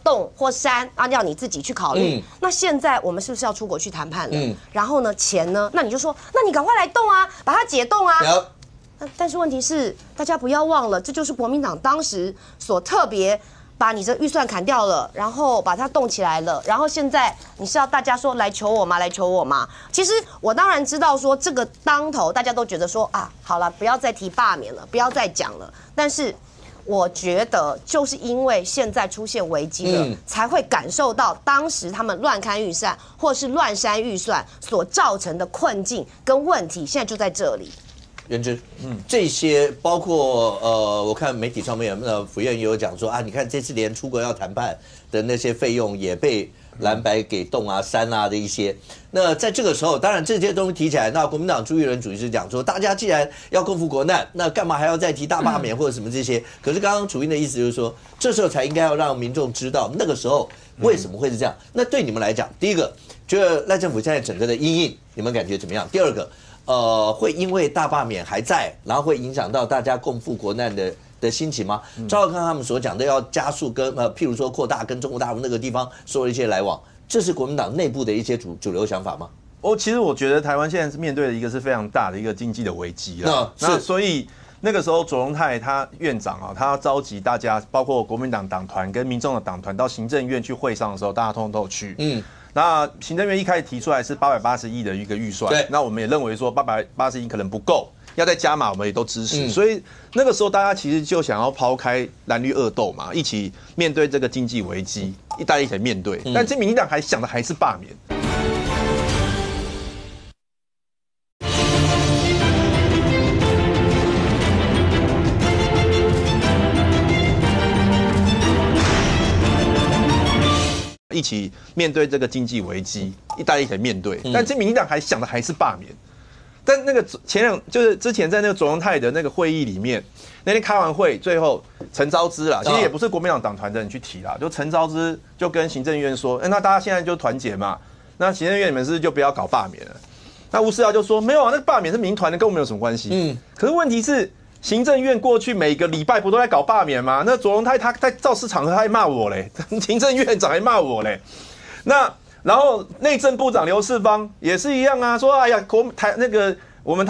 动或删，要你自己去考虑。那现在我们是不是要出国去谈判了？然后呢，钱呢？那你就说，那你赶快来动啊，把它解冻啊。但是问题是，大家不要忘了，这就是国民党当时所特别把你这预算砍掉了，然后把它动起来了，然后现在你是要大家说来求我吗？来求我吗？其实我当然知道说这个当头大家都觉得说好了，不要再提罢免了，不要再讲了。但是我觉得就是因为现在出现危机了，才会感受到当时他们乱砍预算或是乱删预算所造成的困境跟问题，现在就在这里。元之，这些包括我看媒体上面府院也有讲说你看这次连出国要谈判的那些费用也被蓝白给动删的一些。那在这个时候，当然这些东西提起来，那国民党朱立伦主席讲说，大家既然要共赴国难，那干嘛还要再提大罢免或者什么这些？可是刚刚楚英的意思就是说，这时候才应该要让民众知道那个时候为什么会是这样。那对你们来讲，第一个，觉得赖政府现在整个的因应，你们感觉怎么样？第二个。会因为大罢免还在，然后会影响到大家共赴国难的心情吗？赵少康他们所讲的要加速跟譬如说扩大跟中国大陆那个地方所有一些来往，这是国民党内部的一些主流想法吗？其实我觉得台湾现在是面对的一个是非常大的一个经济的危机了。那所以那个时候卓荣泰他院长他要召集大家，包括国民党党团跟民众的党团到行政院去会商的时候，大家通通都有去。那行政院一开始提出来是880亿的一个预算，那我们也认为说880亿可能不够，要再加码，我们也都支持。所以那个时候大家其实就想要抛开蓝绿恶斗嘛，一起面对这个经济危机，大家一起面对。但这民进党还想的还是罢免。一起面对这个经济危机，大家一起面对。但这民进党还想的还是罢免。但那个就是之前在那个卓荣泰的那个会议里面，那天开完会，最后陈昭之啦，其实也不是国民党党团的人去提啦，就陈昭之就跟行政院说，那大家现在就团结嘛，那行政院你们是就不要搞罢免了。那吴思瑶就说没有啊，那个罢免是民团的，跟我们有什么关系？可是问题是。行政院过去每个礼拜不都在搞罢免吗？那卓荣泰他在造势场合他还骂我嘞，行政院长还骂我嘞。然后内政部长刘世芳也是一样啊，说哎呀我们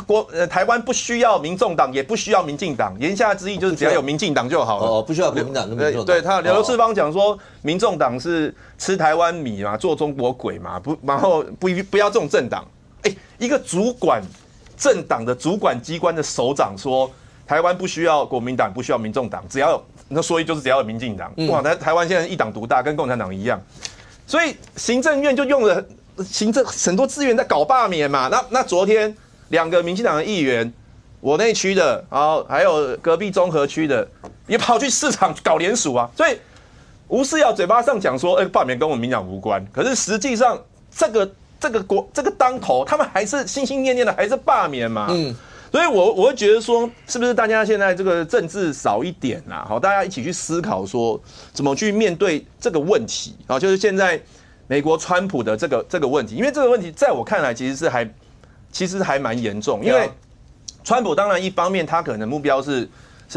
台湾不需要民众党，也不需要民进党，言下之意就是只要有民进党就好了。不需要国民党跟民众党。对他刘世芳讲说，民众党是吃台湾米嘛，做中国鬼嘛，然后不要这种政党。一个主管政党的主管机关的首长说。台湾不需要国民党，不需要民众党，所以就是只要有民进党。哇，台湾现在一党独大，跟共产党一样，所以行政院就用了很多资源在搞罢免嘛。那昨天2个民进党的议员，我内区的，然后还有隔壁中和区的，也跑去市场搞联署啊。所以吴思瑶嘴巴上讲说，罢免跟我们民进党无关，可是实际上这个当头，他们还是心心念念的还是罢免嘛。所以我会觉得说，是不是大家现在这个政治少一点啦？好，大家一起去思考说，怎么去面对这个问题啊？就是现在美国川普的这个问题，因为这个问题在我看来其实还蛮严重。因为川普当然一方面他可能目标是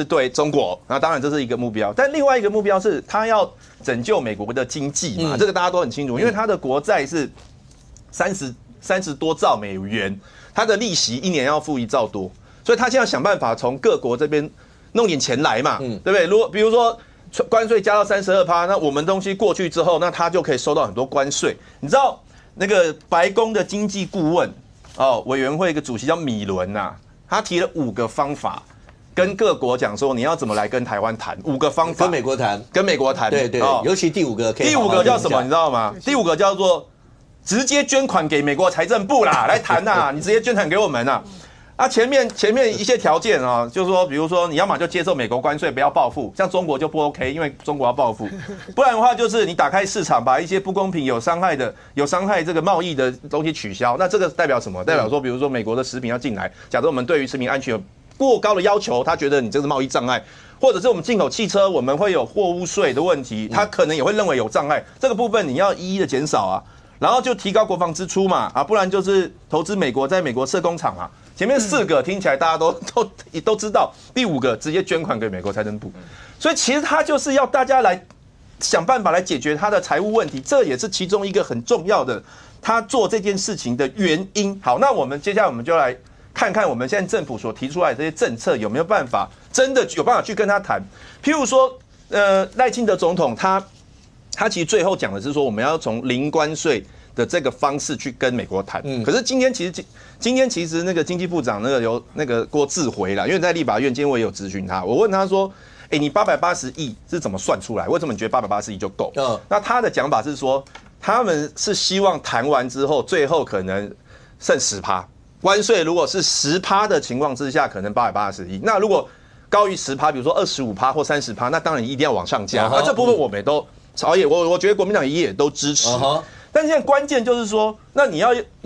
对中国，那当然这是一个目标，但另外一个目标是他要拯救美国的经济嘛，这个大家都很清楚，因为他的国债是30多兆美元。他的利息1年要付1兆多，所以他现在想办法从各国这边弄点钱来嘛，对不对？比如说关税加到32%，那我们东西过去之后，那他就可以收到很多关税。你知道那个白宫的经济顾问委员会一个主席叫米伦呐，他提了5个方法。跟各国讲说你要怎么来跟台湾谈5个方法，跟美国谈，对对，尤其第5个可以。第5个叫什么？你知道吗？第5个叫做直接捐款给美国财政部啦，来谈呐，你直接捐款给我们呐。前面一些条件啊，就是说，比如说你要么就接受美国关税，不要报复，像中国就不 OK， 因为中国要报复，不然的话就是你打开市场，把一些不公平、有伤害这个贸易的东西取消。那这个代表什么？代表说，比如说美国的食品要进来，假设我们对于食品安全有过高的要求，他觉得你这是贸易障碍，或者是我们进口汽车，我们会有货物税的问题，他可能也会认为有障碍。这个部分你要一一的减少啊，然后就提高国防支出嘛，不然就是投资美国，在美国设工厂啊。前面4个听起来大家都知道，第5个直接捐款给美国财政部，所以其实他就是要大家来想办法来解决他的财务问题，这也是其中一个很重要的他做这件事情的原因。好，那我们接下来我们就来看看我们现在政府所提出来的这些政策有没有办法真的有办法去跟他谈。譬如说，赖清德总统他其实最后讲的是说，我们要从零关税的这个方式去跟美国谈。可是今天其实那个经济部长由郭志回啦，因为在立法院今天我也有咨询他，我问他说，你880亿是怎么算出来？为什么你觉得880亿就够？那他的讲法是说，他们是希望谈完之后，最后可能剩10%。关税如果是10%的情况之下，可能880亿。那如果高于10%，比如说25%或30%，那当然一定要往上加。那这部分我们也都我觉得国民党也都支持。但现在关键就是说，那你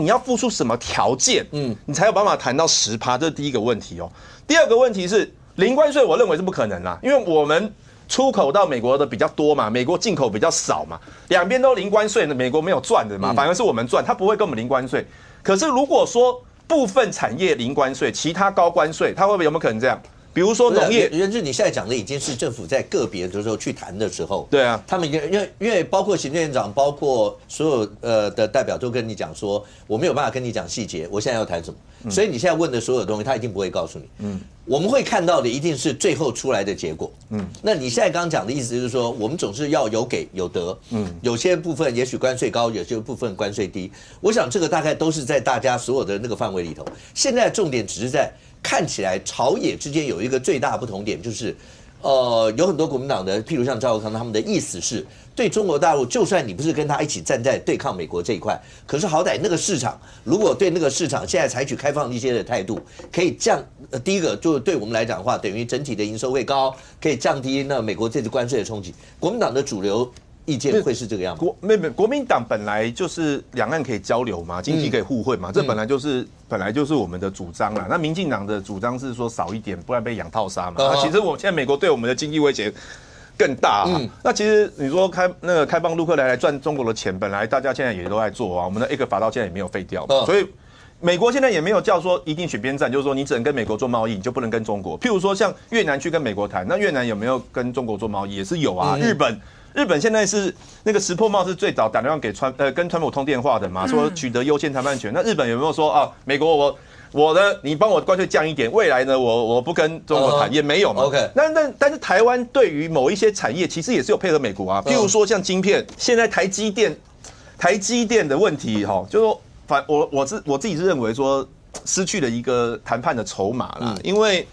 要付出什么条件，你才有办法谈到10%？这是第一个问题哦。第二个问题是零关税，我认为是不可能啦，因为我们出口到美国的比较多嘛，美国进口比较少嘛，两边都零关税，美国没有赚的嘛，反而是我们赚，他不会跟我们零关税。可是如果说部分产业零关税，其他高关税，它会不会有没有可能这样？比如说农业，袁志，你现在讲的已经是政府在个别的时候去谈的时候，对啊，他们因为包括行政院长，包括所有的代表都跟你讲说，我没有办法跟你讲细节，我现在要谈什么，所以你现在问的所有东西，他一定不会告诉你。我们会看到的一定是最后出来的结果。那你现在刚刚讲的意思就是说，我们总是要有给有得。有些部分也许关税高，有些部分关税低。我想这个大概都是在大家所有的那个范围里头。现在重点只是在看起来朝野之间有一个最大的不同点，就是有很多国民党的，譬如像赵少康他们的意思是，对中国大陆，就算你不是跟他一起站在对抗美国这一块，可是好歹那个市场，如果对那个市场现在采取开放一些的态度，可以第一个就对我们来讲的话，等于整体的营收会高，可以降低那美国这次关税的冲击。国民党的主流意见会是这个样子。国民党本来就是两岸可以交流嘛，经济可以互惠嘛，这本来就是我们的主张啦。那民进党的主张是说少一点，不然被养套杀嘛。那其实现在美国对我们的经济威胁更大啊。那其实你说开放陆客来赚中国的钱，本来大家现在也都在做啊。我们的ECFA到现在也没有废掉嘛，所以美国现在也没有叫说一定选边站，就是说你只能跟美国做贸易，你就不能跟中国。譬如说像越南去跟美国谈，那越南有没有跟中国做贸易？也是有啊。日本现在是那个石破茂是最早打电话给跟川普通电话的嘛，说取得优先谈判权。那日本有没有说啊，美国我呢，你帮我关税降一点，未来呢我不跟中国谈，也没有嘛。OK， 但是台湾对于某一些产业其实也是有配合美国啊，譬如说像晶片，现在台积电的问题哈，就是说我自己是认为说失去了一个谈判的筹码啦，因为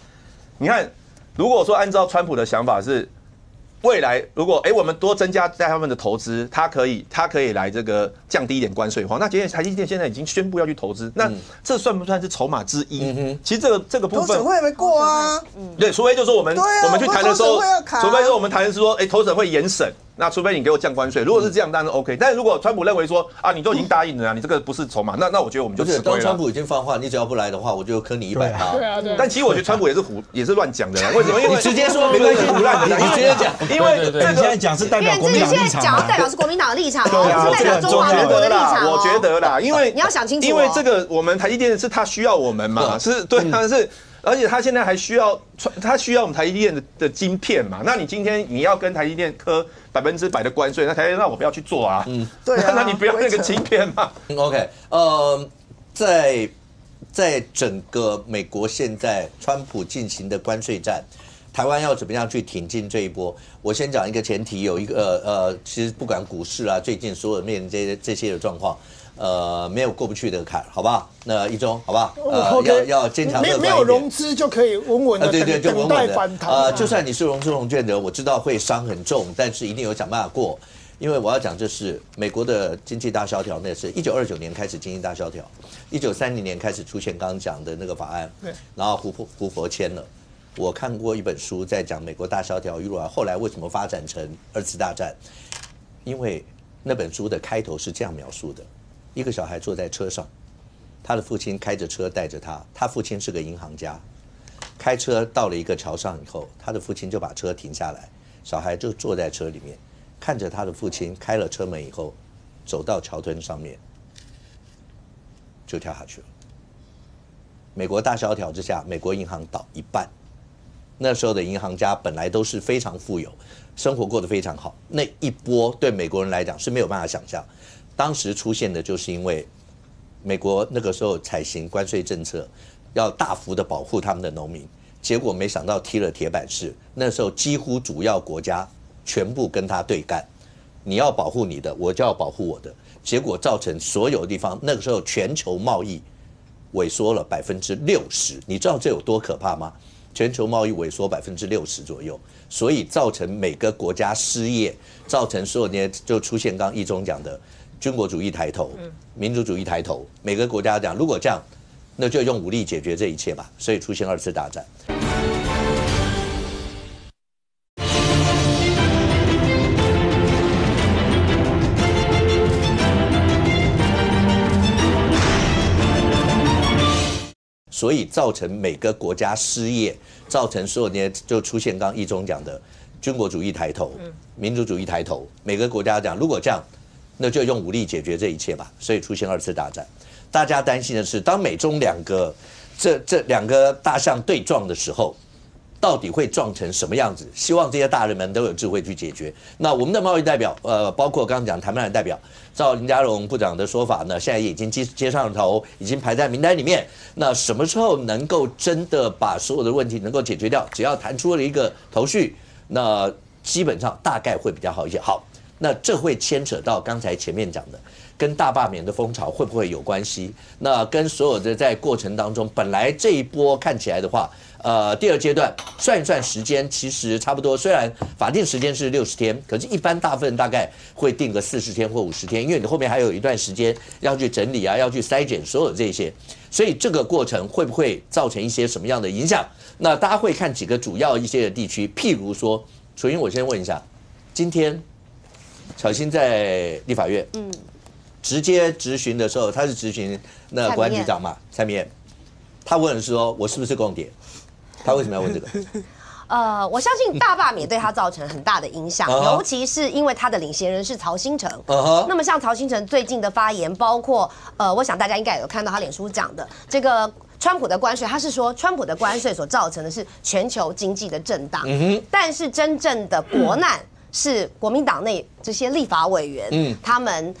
你看，如果说按照川普的想法是，未来如果我们多增加在他们的投资，他可以来这个降低一点关税的话，那今天台积电现在已经宣布要去投资，那这算不算是筹码之一？其实这个部分，投审会还没过啊。对，除非就是说我们去谈的时候，除非说我们谈的是说，投审会严审。那除非你给我降关税，如果是这样，当然 OK。但是如果川普认为说啊，你都已经答应了啊，你这个不是筹码，那我觉得我们就吃亏了。当川普已经放话，你只要不来的话，我就坑你100趴。对啊。但其实我觉得川普也是乱讲的啦。为什么？因为你直接说没关系，胡乱的，你直接讲。因为你现在讲是代表国民党立场，现在讲代表是国民党的立场哦，不是代表中华民国的立场哦。我觉得啦，因为你要想清楚，因为这个我们台积电是他需要我们嘛，是对，但是。而且他现在还需要我们台积电的晶片嘛？那你今天你要跟台积电磕100%的关税，那台积电让我不要去做啊？对啊，那你不要那个晶片嘛？OK， 在整个美国现在川普进行的关税战，台湾要怎么样去挺进这一波？我先讲一个前提，有一个其实不管股市啊，最近所有面这些的状况。没有过不去的坎，好不好？那一中，好不好？要坚强乐观一点。没有融资就可以稳稳的等待反弹。就算你是融资融券的，我知道会伤很重，但是一定有想办法过。因为我要讲，这是美国的经济大萧条，那是1929年开始经济大萧条，1930年开始出现刚刚讲的那个法案，然后胡佛签了。我看过一本书在讲美国大萧条一路来，后来为什么发展成2次大战？因为那本书的开头是这样描述的。一个小孩坐在车上，他的父亲开着车带着他，他父亲是个银行家，开车到了一个桥上以后，他的父亲就把车停下来，小孩就坐在车里面，看着他的父亲开了车门以后，走到桥墩上面，就跳下去了。美国大萧条之下，美国银行倒一半，那时候的银行家本来都是非常富有，生活过得非常好，那一波对美国人来讲是没有办法想象。当时出现的就是因为美国那个时候采行关税政策，要大幅的保护他们的农民，结果没想到踢了铁板式，那时候几乎主要国家全部跟他对干，你要保护你的，我就要保护我的，结果造成所有地方那个时候全球贸易萎缩了60%，你知道这有多可怕吗？全球贸易萎缩60%左右，所以造成每个国家失业，造成所有那些就出现刚刚一中讲的。军国主义抬头，民族主义抬头，每个国家讲，如果这样，那就用武力解决这一切吧。所以出现2次大战。所以造成每个国家失业，造成所有那些就出现刚刚一中讲的军国主义抬头，民族主义抬头，每个国家讲，如果这样。那就用武力解决这一切吧，所以出现2次大战。大家担心的是，当美中这两个大象对撞的时候，到底会撞成什么样子？希望这些大人们都有智慧去解决。那我们的贸易代表，包括刚刚讲谈判的代表，照林佳龙部长的说法呢，现在已经接上了头，已经排在名单里面。那什么时候能够真的把所有的问题能够解决掉？只要谈出了一个头绪，那基本上大概会比较好一些。好。那这会牵扯到刚才前面讲的，跟大罢免的风潮会不会有关系？那跟所有的在过程当中，本来这一波看起来的话，第2阶段算一算时间，其实差不多。虽然法定时间是60天，可是一般大部分大概会定个40天或50天，因为你后面还有一段时间要去整理啊，要去筛检所有这些，所以这个过程会不会造成一些什么样的影响？那大家会看几个主要一些的地区，譬如说，楚英，我先问一下，今天。巧芯在立法院，直接质询的时候，他是质询那国安局长嘛，蔡明燕，他问的是说，我是不是共谍？他为什么要问这个？我相信大罢免对他造成很大的影响，尤其是因为他的领衔人是曹兴诚。那么像曹兴诚最近的发言，包括我想大家应该有看到他脸书讲的这个。川普的关税，他是说川普的关税所造成的是全球经济的震荡，但是真正的国难是国民党内这些立法委员，他们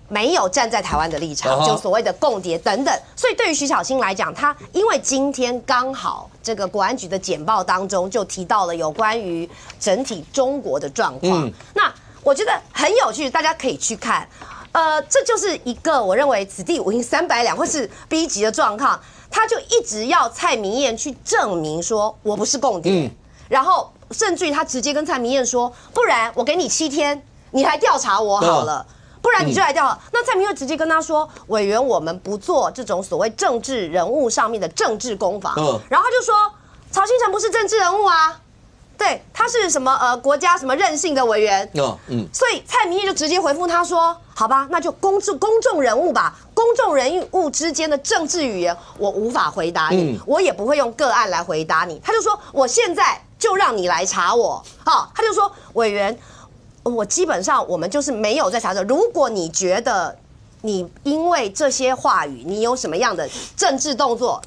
没有站在台湾的立场，就所谓的共谍等等。所以对于徐巧芯来讲，他因为今天刚好这个国安局的简报当中就提到了有关于整体中国的状况，那我觉得很有趣，大家可以去看。这就是一个我认为此地无银300两或是 B 级的状况。他就一直要蔡明燕去证明说我不是共谍，然后甚至于他直接跟蔡明燕说，不然我给你7天，你来调查我好了，不然你就来调查。那蔡明燕直接跟他说，委员我们不做这种所谓政治人物上面的政治攻防，然后他就说曹兴诚不是政治人物啊。对，他是什么国家什么任性的委员，所以蔡明燕就直接回复他说，好吧，那就公众人物吧，公众人物之间的政治语言我无法回答你，我也不会用个案来回答你。他就说我现在就让你来查我，他就说委员，我基本上我们就是没有在查这，如果你觉得你因为这些话语你有什么样的政治动作，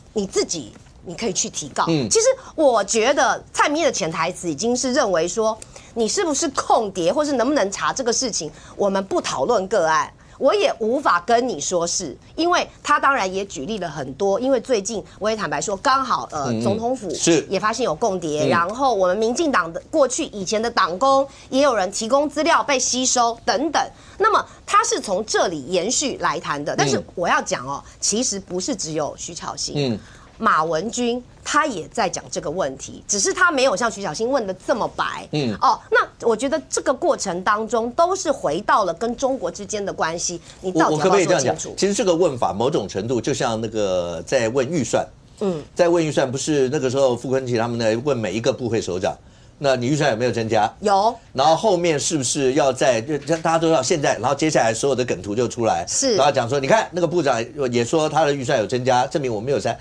你可以去提告。其实我觉得蔡明燕的潜台词已经是认为说，你是不是共谍，或是能不能查这个事情，我们不讨论个案，我也无法跟你说是，因为他当然也举例了很多，因为最近我也坦白说，刚好总统府是也发现有共谍，然后我们民进党的过去以前的党工也有人提供资料被吸收等等，那么他是从这里延续来谈的，但是我要讲哦，其实不是只有徐巧芯，马文君他也在讲这个问题，只是他没有像徐巧芯问的这么白。那我觉得这个过程当中都是回到了跟中国之间的关系，你到底要不要说清楚？其实这个问法某种程度就像那个在问预算，在问预算，不是那个时候傅昆萁他们呢问每一个部会首长。那你预算有没有增加？有。然后后面是不是要在大家都知道现在，然后接下来所有的梗图就出来，是，然后讲说，你看那个部长也说他的预算有增加，证明我没有删。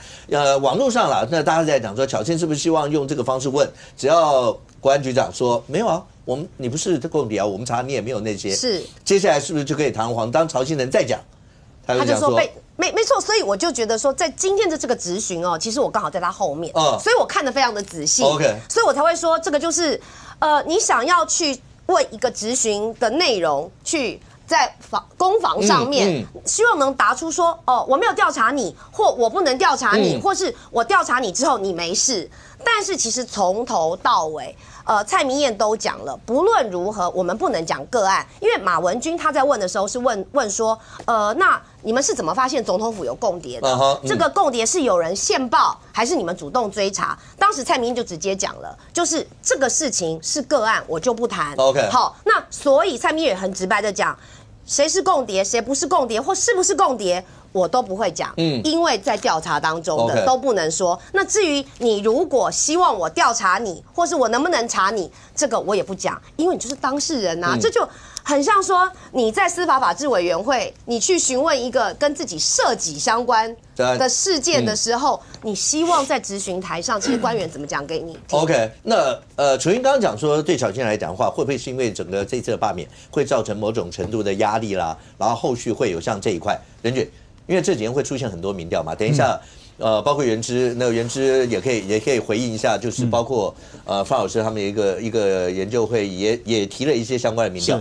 网络上了，那大家在讲说，巧芯是不是希望用这个方式问？只要国安局长说没有啊，你不是共谍啊，我们查你也没有那些。是。接下来是不是就可以堂皇当曹新人再讲？他就说没错，所以我就觉得说，在今天的这个质询哦，其实我刚好在他后面，所以我看得非常的仔细，所以我才会说这个就是，你想要去问一个质询的内容，去在攻防上面，希望能答出说，我没有调查你，或我不能调查你，或是我调查你之后你没事，但是其实从头到尾。蔡明燕都讲了，不论如何，我们不能讲个案，因为马文君他在问的时候是问说，那你们是怎么发现总统府有共谍的？这个共谍是有人线报，还是你们主动追查？当时蔡明燕就直接讲了，就是这个事情是个案，我就不谈。OK， 好，那所以蔡明燕也很直白的讲，谁是共谍，谁不是共谍，或是不是共谍。我都不会讲，因为在调查当中的都不能说。那至于你如果希望我调查你，或是我能不能查你，这个我也不讲，因为你就是当事人啊。这就很像说你在司法法制委员会，你去询问一个跟自己涉及相关的事件的时候，你希望在质询台上，其实官员怎么讲给你听 ？OK， 那楚英刚刚讲说，对巧芯来讲的话，会不会是因为整个这次的罢免会造成某种程度的压力啦？然后后续会有像这一块，任俊。因为这几天会出现很多民调嘛，等一下，包括元之，那元之也可以回应一下，就是包括范老师他们一个研究会也提了一些相关的民调。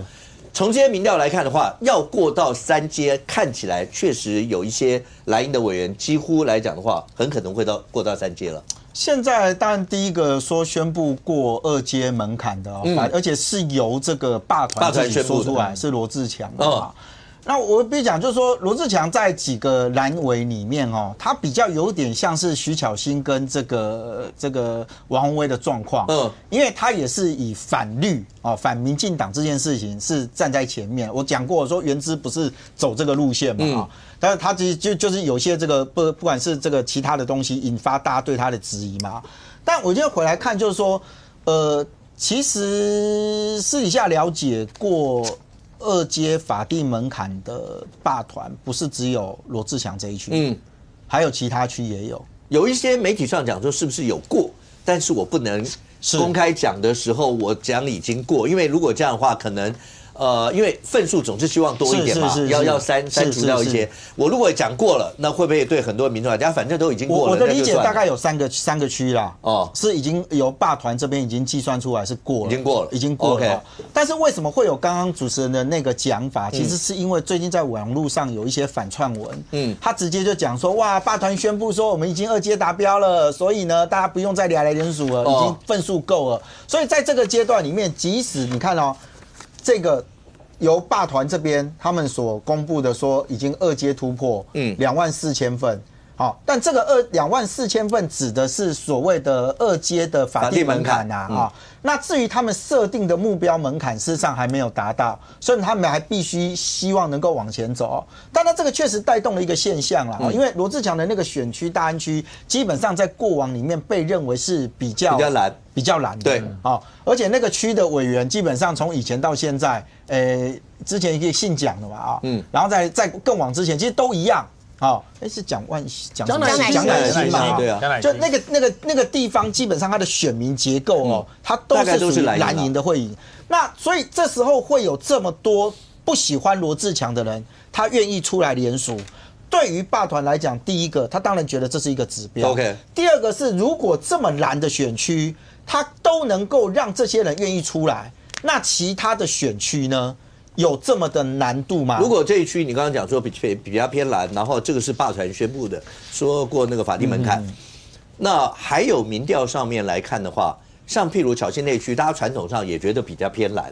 从这些民调来看的话，要过到3阶，看起来确实有一些蓝营的委员，几乎来讲的话，很可能会过到3阶了。现在当然第一个说宣布过2阶门槛的，而且是由这个罢团自己说出来，是罗志强的。那我必须讲，就是说罗志强在几个蓝委里面哦，他比较有点像是徐巧芯跟这个王宏威的状况，因为他也是以反绿反民进党这件事情是站在前面。我讲过说元之不是走这个路线嘛但是他其实就是有些这个不管是这个其他的东西引发大家对他的质疑嘛。但我觉得回来看就是说，其实私底下了解过。2阶法定门槛的罢团不是只有罗志强这一区，还有其他区也有。有一些媒体上讲说是不是有过，但是我不能公开讲的时候，我讲已经过，因为如果这样的话，可能。因为份数总是希望多一点嘛，要删除掉一些。我如果讲过了，那会不会对很多民众来讲，反正都已经过了？我的理解大概有三个区啦，是已经由罢团这边已经计算出来是过了，已经过了。但是为什么会有刚刚主持人的那个讲法？其实是因为最近在网络上有一些反串文，他直接就讲说，哇，罢团宣布说我们已经2阶达标了，所以呢，大家不用再来联署了，已经份数够了。所以在这个阶段里面，即使你看这个由罢团这边他们所公布的说已经2阶突破，24000份，好，但这个24000份指的是所谓的2阶的法定门槛啊，那至于他们设定的目标门槛，事实上还没有达到，所以他们还必须希望能够往前走。但它这个确实带动了一个现象啦，因为罗志强的那个选区大安区，基本上在过往里面被认为是比较蓝的，对，而且那个区的委员基本上从以前到现在，之前一个姓蒋的嘛然后在更往之前，其实都一样。是蒋乃馨嘛？对啊，就那个地方，基本上它的选民结构它都是属于蓝营的会赢。那所以这时候会有这么多不喜欢罗志强的人，他愿意出来联署。对于罢团来讲，第一个，他当然觉得这是一个指标。第二个是，如果这么蓝的选区，他都能够让这些人愿意出来，那其他的选区呢？有这么的难度吗？如果这一区你刚刚讲说比较偏蓝，然后这个是罢团宣布的，说过那个法定门槛，那还有民调上面来看的话，像譬如巧芯那一区，大家传统上也觉得比较偏蓝。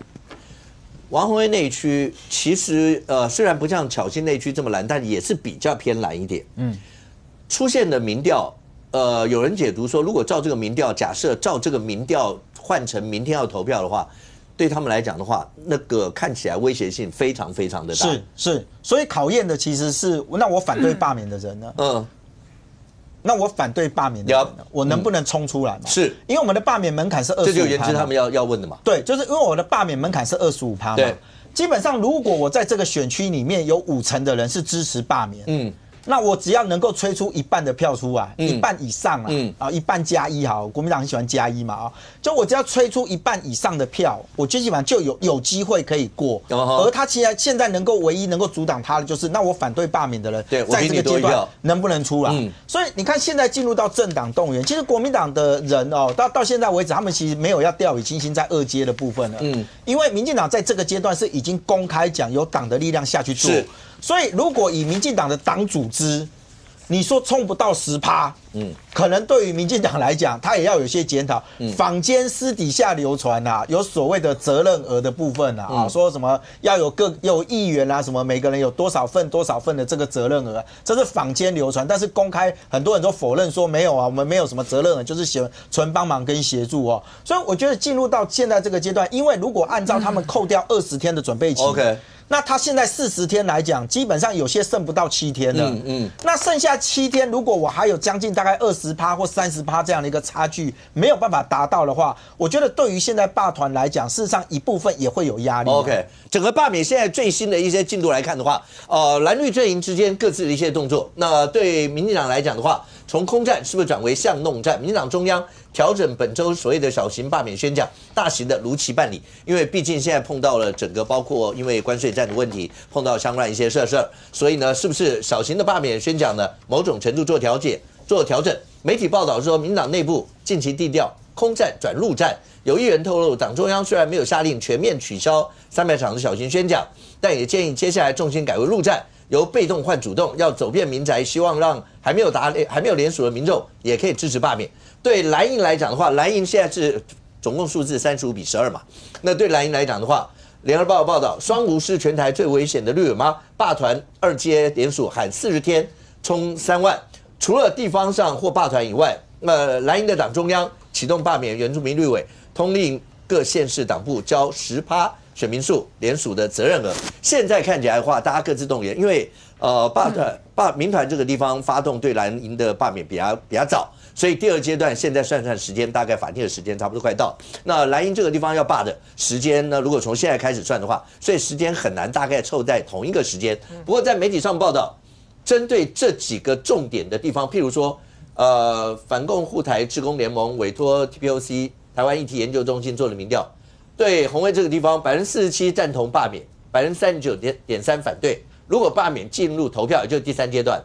王鴻薇那一区其实虽然不像巧芯那一区这么蓝，但也是比较偏蓝一点。出现的民调，有人解读说，如果照这个民调，假设照这个民调换成明天要投票的话，对他们来讲的话，那个看起来威胁性非常非常的大。是，所以考验的其实是那我反对罢免的人呢？那我反对罢免的人呢，我能不能冲出来嘛？是因为我们的罢免门槛是25%，这就言之他们要问的嘛。对，就是因为我的罢免门槛是25%嘛。对，基本上如果我在这个选区里面有50%的人是支持罢免，那我只要能够吹出1半的票出来，1半以上啊，1半加1好，国民党很喜欢加1嘛啊，就我只要吹出1半以上的票，我最基本上就有机会可以过。而他现在唯一能够阻挡他的就是，那我反对罢免的人，在这个阶段能不能出来？所以你看，现在进入到政党动员，其实国民党的人到现在为止，他们其实没有要掉以轻心在2阶的部分了，因为民进党在这个阶段是已经公开讲有党的力量下去做。所以，如果以民进党的党组织，你说冲不到10%，可能对于民进党来讲，他也要有些检讨。坊间私底下流传有所谓的责任额的部分说什么要有议员什么每个人有多少份的这个责任额，这是坊间流传，但是公开很多人都否认说没有我们没有什么责任额，就是纯帮忙跟协助所以我觉得进入到现在这个阶段，因为如果按照他们扣掉20天的准备期，OK。那他现在40天来讲，基本上有些剩不到7天了。那剩下7天，如果我还有将近大概20%或30%这样的一个差距没有办法达到的话，我觉得对于现在罢团来讲，事实上一部分也会有压力。OK， 整个罢免现在最新的一些进度来看的话，蓝绿阵营之间各自的一些动作，那对民进党来讲的话，从空战是不是转为巷弄战？民进党中央调整本周所谓的小型罢免宣讲，大型的如期办理，因为毕竟现在碰到了整个包括因为关税战的问题，碰到相关一些事，所以呢，是不是小型的罢免宣讲呢？某种程度做调整。媒体报道说，民进党内部近期地调，空战转陆战。有议员透露，党中央虽然没有下令全面取消300场的小型宣讲，但也建议接下来重心改为陆战。由被动换主动，要走遍民宅，希望让还没有联署的民众也可以支持罢免。对蓝营来讲的话，蓝营现在是总共数字35-12嘛。那对蓝营来讲的话，联合报报道，双吴是全台最危险的绿委吗？罢团2阶联署喊40天冲3万。除了地方上或罢团以外，蓝营的党中央启动罢免原住民绿委，通令各县市党部交10%选民数联署的责任额。现在看起来的话，大家各自动员，因为民团这个地方发动对蓝营的罢免比较早，所以第2阶段现在算时间，大概法定的时间差不多快到。那蓝营这个地方要罢的时间呢，如果从现在开始算的话，所以时间很难大概凑在同一个时间。不过在媒体上报道，针对这几个重点的地方，譬如说反共护台志工联盟委托 TPOC 台湾议题研究中心做的民调，对鸿薇这个地方47%赞同罢免，39.3%反对。如果罢免进入投票，也就是第3阶段，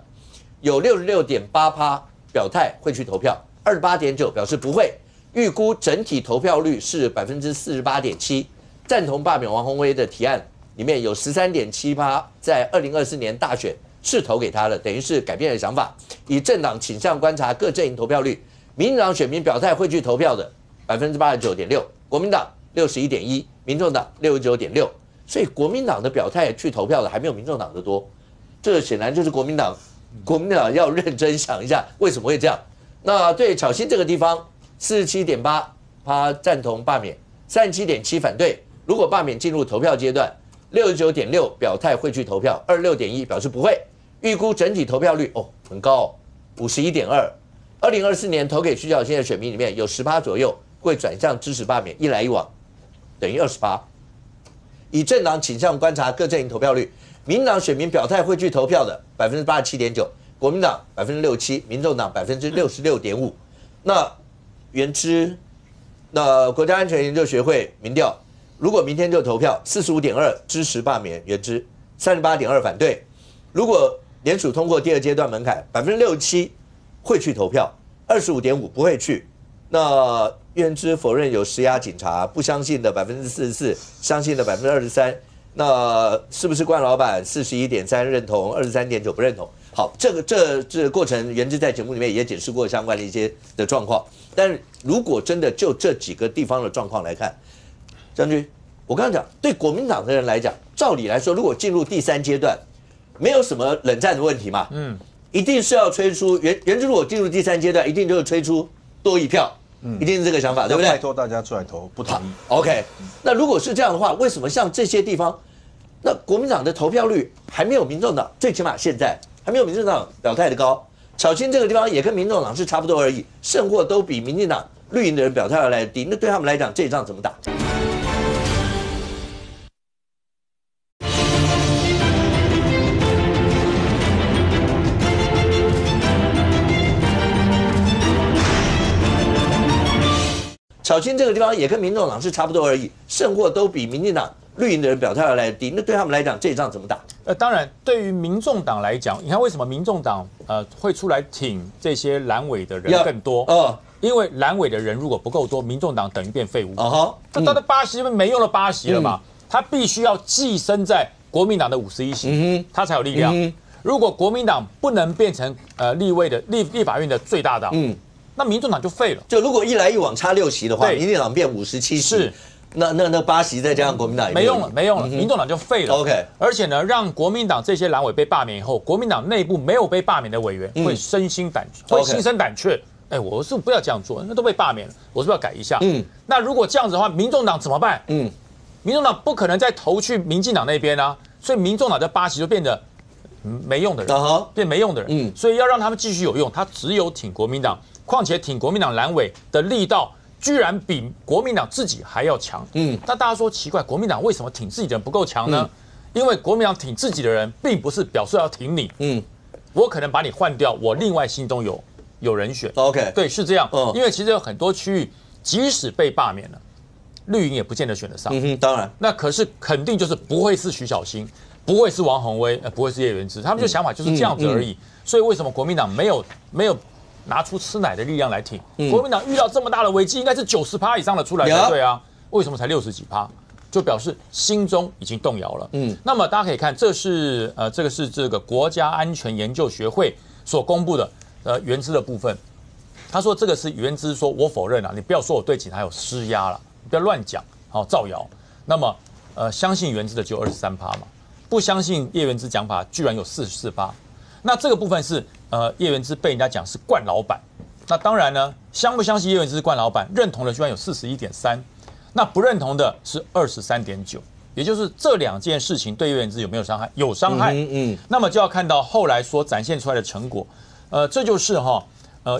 有66.8%表态会去投票，28.9%表示不会。预估整体投票率是48.7%。赞同罢免王鸿薇的提案里面有13.7%在2024年大选是投给他的，等于是改变了想法。以政党倾向观察各阵营投票率，民进党选民表态会去投票的89.6%，国民党61.1%，民众党69.6%。所以国民党的表态去投票的还没有民众党的多，这显然就是国民党要认真想一下为什么会这样。那对巧芯这个地方，47.8%赞同罢免，37.7%反对。如果罢免进入投票阶段，69.6%表态会去投票，26.1%表示不会。预估整体投票率很高，51.2%。2024年投给徐巧芯的选民里面有10%左右会转向支持罢免，一来一往等于20%。以政党倾向观察各阵营投票率，民进党选民表态会去投票的87.9%，国民党67%，民众党66.5%。那原知，那国家安全研究学会民调，如果明天就投票，45.2%支持罢免原知，38.2%反对。如果联署通过第2阶段门槛，67%会去投票，25.5%不会去。那原知否认有施压警察，不相信的44%，相信的23%，那是不是冠老板41.3认同，23.9不认同？好，这个过程，元之在节目里面也解释过相关的一些的状况。但是如果真的就这几个地方的状况来看，将军，我刚刚讲，对国民党的人来讲，照理来说，如果进入第3阶段，没有什么冷战的问题嘛，一定是要催出元之，如果进入第3阶段，一定就是催出多一票。一定是这个想法，对不对？拜托大家出来投，不同意。OK， 那如果是这样的话，为什么像这些地方，那国民党的投票率还没有民众党，最起码现在还没有民众党表态的高。草青这个地方也跟民众党是差不多而已，胜或都比民进党绿营的人表态要来低。那对他们来讲，这一仗怎么打？草青这个地方也跟民众党是差不多而已，胜或都比民进党绿营的人表态要来低。那对他们来讲，这一仗怎么打？当然，对于民众党来讲，你看为什么民众党会出来挺这些蓝委的人更多？因为蓝委的人如果不够多，民众党等于变废物。他的8席没用了8席了嘛，他必须要寄生在国民党的51席，他才有力量。如果国民党不能变成立法院的最大党，那民众党就废了。就如果一来一往差6席的话，民进党变57席，是那8席再加上国民党也没用了，民众党就废了。OK， 而且呢，让国民党这些蓝委被罢免以后，国民党内部没有被罢免的委员会心生胆怯。我是不要这样做，那都被罢免了，我是不是要改一下？那如果这样子的话，民众党怎么办？民众党不可能再投去民进党那边啊，所以民众党这8席就变得没用的人，变没用的人。所以要让他们继续有用，他只有挺国民党。况且挺国民党蓝委的力道居然比国民党自己还要强。那大家说奇怪，国民党为什么挺自己的人不够强呢？因为国民党挺自己的人，并不是表示要挺你。我可能把你换掉，我另外心中有人选。OK， 对，是这样。因为其实有很多区域，即使被罢免了，绿营也不见得选得上。当然。那可是肯定就是不会是徐小新，不会是王宏威，不会是叶元之，他们就想法就是这样子而已。所以为什么国民党没有拿出吃奶的力量来挺？国民党遇到这么大的危机，应该是90%以上的出来才对啊，为什么才60几%？就表示心中已经动摇了。那么大家可以看，这个是这个国家安全研究学会所公布的原资的部分。他说这个是原资，说我否认啊，你不要说我对警察有施压了，你不要乱讲，造谣。那么相信原资的只有23%嘛，不相信叶元之讲法居然有44%。那这个部分是叶元之被人家讲是惯老板，那当然呢，相不相信叶元之是惯老板，认同的居然有41.3%，那不认同的是23.9%，也就是这2件事情对叶元之有没有伤害？有伤害。那么就要看到后来所展现出来的成果，这就是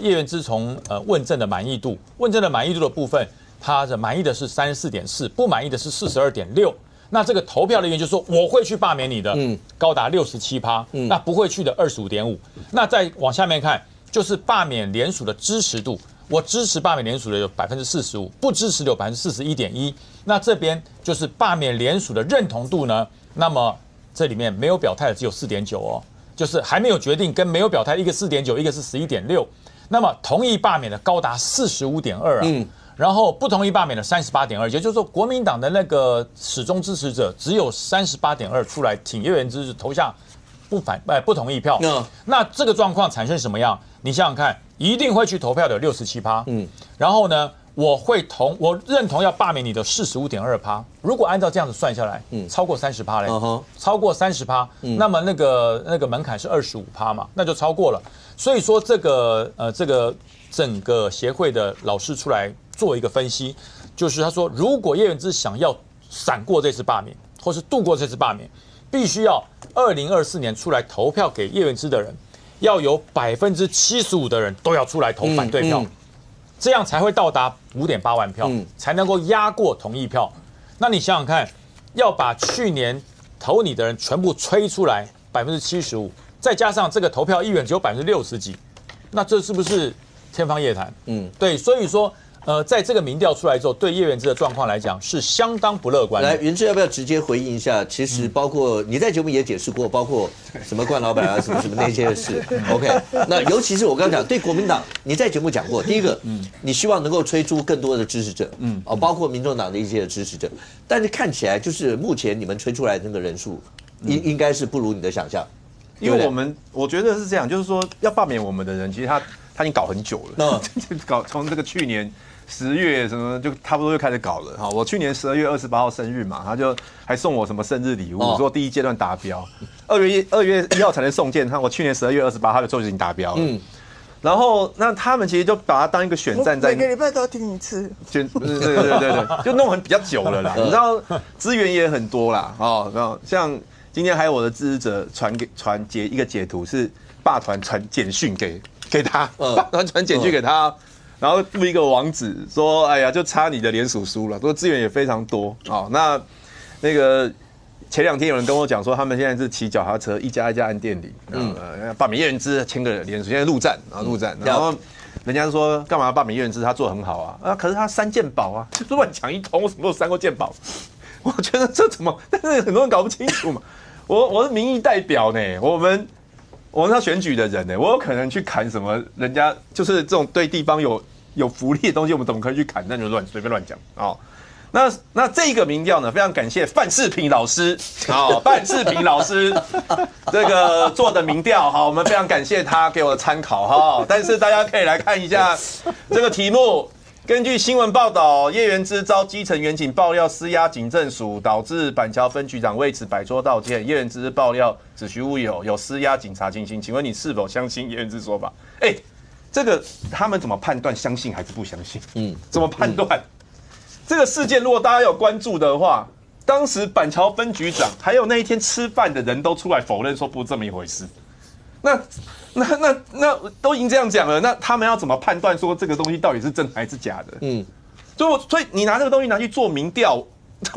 叶元之从问政的满意度的部分，他的满意的是34.4%，不满意的是42.6%。那这个投票的原因就是说，我会去罢免你的，高达67%，那不会去的25.5%。那再往下面看，就是罢免联署的支持度，我支持罢免联署的有45%，不支持的有41.1%。那这边就是罢免联署的认同度呢，那么这里面没有表态的只有4.9哦，就是还没有决定跟没有表态，一个4.9，一个是11.6。那么同意罢免的高达45.2%啊。然后不同意罢免的38.2%，也就是说国民党的那个始终支持者只有38.2%出来挺叶元之，投下不同意票。那这个状况产生什么样？你想想看，一定会去投票的有67%。然后呢，我认同要罢免你的45.2%。如果按照这样子算下来，超过30%嘞，超过30%，那么那个门槛是25%嘛，那就超过了。所以说这个整个协会的老师出来做一个分析，就是他说，如果叶元之想要闪过这次罢免，或是度过这次罢免，必须要2024年出来投票给叶元之的人，要有75%的人都要出来投反对票，这样才会到达5.8万票，才能够压过同意票。那你想想看，要把去年投你的人全部吹出来75%，再加上这个投票意愿只有60几%，那这是不是天方夜谭？对，所以说在这个民调出来之后，对叶元之的状况来讲是相当不乐观的。来，元之要不要直接回应一下？其实包括你在节目也解释过，包括什么冠老板啊，什么那些事。OK， 那尤其是我刚刚讲，对国民党，你在节目讲过，第一个，你希望能够推出更多的支持者，包括民众党的一些支持者，但是看起来就是目前你们推出来的那个人数，应该是不如你的想象。因为我觉得是这样，就是说要罢免我们的人，其实他已经搞很久了，搞从这个去年10月什么就差不多就开始搞了。好，我去年12月28号生日嘛，他就还送我什么生日礼物，说第一阶段达标，2月1号才能送件，我去年12月28号就已经达标了。然后那他们其实就把它当一个选战，在每个礼拜都要听一次，对，就弄很比较久了啦。你知道资源也很多啦，像今天还有我的支持者传一个截图，是霸团传简讯给他，霸团传简讯给他，然后附一个网址说，哎呀，就差你的联署书了，说资源也非常多啊。那个前2天有人跟我讲说，他们现在是骑脚踏车一家一家按电铃，罢免叶元之签个联署，现在陆战，然后人家说干嘛罢免叶元之，他做得很好啊，可是他3件保啊，就乱讲一通，我什么都3个健保。我觉得这怎么？但是很多人搞不清楚嘛。我是民意代表呢，我们要选举的人呢，我有可能去砍什么？人家就是这种对地方有福利的东西，我们怎么可以去砍？那就随便乱讲哦。那这个民调呢，非常感谢范世平老师范世平老师这个做的民调，好，我们非常感谢他给我的参考哈。但是大家可以来看一下这个题目。根据新闻报道，叶元之遭基层员警爆料施压警政署，导致板桥分局长为此摆桌道歉。叶元之爆料子虚乌有施压警察情形，请问你是否相信叶元之说法？这个他们怎么判断相信还是不相信？怎么判断？这个事件如果大家有关注的话，当时板桥分局长还有那一天吃饭的人都出来否认说不是这么一回事。那都已经这样讲了，那他们要怎么判断说这个东西到底是真的还是假的？所以你拿这个东西拿去做民调，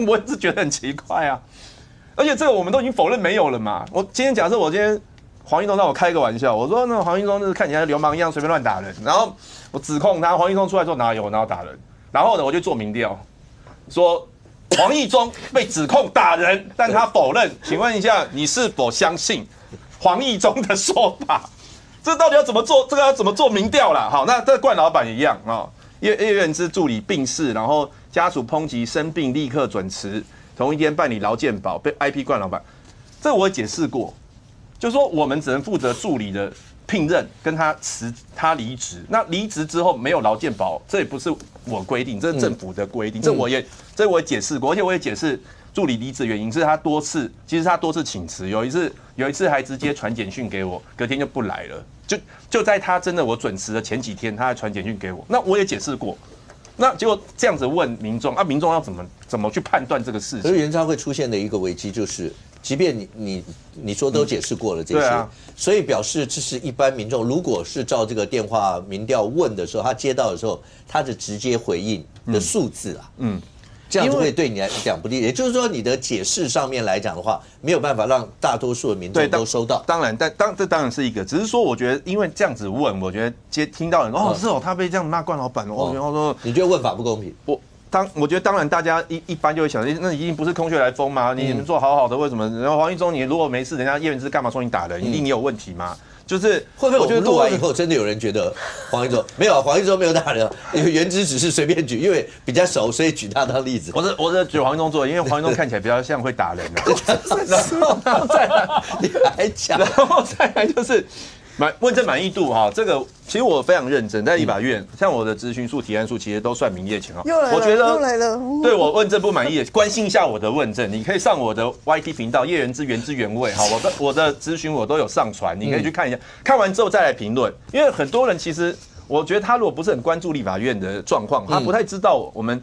我也是觉得很奇怪啊。而且这个我们都已经否认没有了嘛。我今天假设黄义中让我开个玩笑，我说那黄义中就是看起来流氓一样随便乱打人，然后我指控他黄义中出来说哪有打人，然后呢我就做民调，说黄义中被指控打人，但他否认，请问一下你是否相信黄义中的说法？这到底要怎么做？这个要怎么做民调啦？好，那这冠老板也一样啊。叶元之助理病逝，然后家属抨击生病立刻准辞，同一天办理劳健保，被 IP 冠老板。这我也解释过，就是说我们只能负责助理的聘任，跟他离职。那离职之后没有劳健保，这也不是我规定，这是政府的规定。这我也解释过，而且我也解释。助理离职的原因是他多次请辞，有一次还直接传简讯给我，隔天就不来了。就在他真的我准辞的前几天，他还传简讯给我。那我也解释过，那结果这样子问民众民众要怎么去判断这个事情？可是元朝会出现的一个危机就是，即便你说都解释过了这些，所以表示这是一般民众如果是照这个电话民调问的时候，他接到的时候，他的直接回应的数字这样子会对你来讲不利，也就是说，你的解释上面来讲的话，没有办法让大多数的民众都收到。当然，这当然是一个，只是说，我觉得因为这样子问，我觉得听到人他被这样骂冠老板然后说你觉得问法不公平？我觉得当然大家一般就会想，那一定不是空穴来风嘛，你们做好好的，为什么？然后黄义中你如果没事，人家叶元之干嘛说你打人？一定你有问题吗？就是会不会我觉得录完以后，真的有人觉得黄义中没有，黄义中没有打人，元之只是随便举，因为比较熟，所以举他当例子。我是举黄义中做的，因为黄义中看起来比较像会打人然后再来你还讲，然后再来就是问政满意度哈，这个其实我非常认真，在立法院，像我的质询数、提案数，其实都算名列前茅。我觉得又来了，对我问政不满意，关心一下我的问政，你可以上我的 YT 频道叶元之原汁原味，好，我的质询我都有上传，你可以去看一下，看完之后再来评论，因为很多人其实我觉得他如果不是很关注立法院的状况，他不太知道我们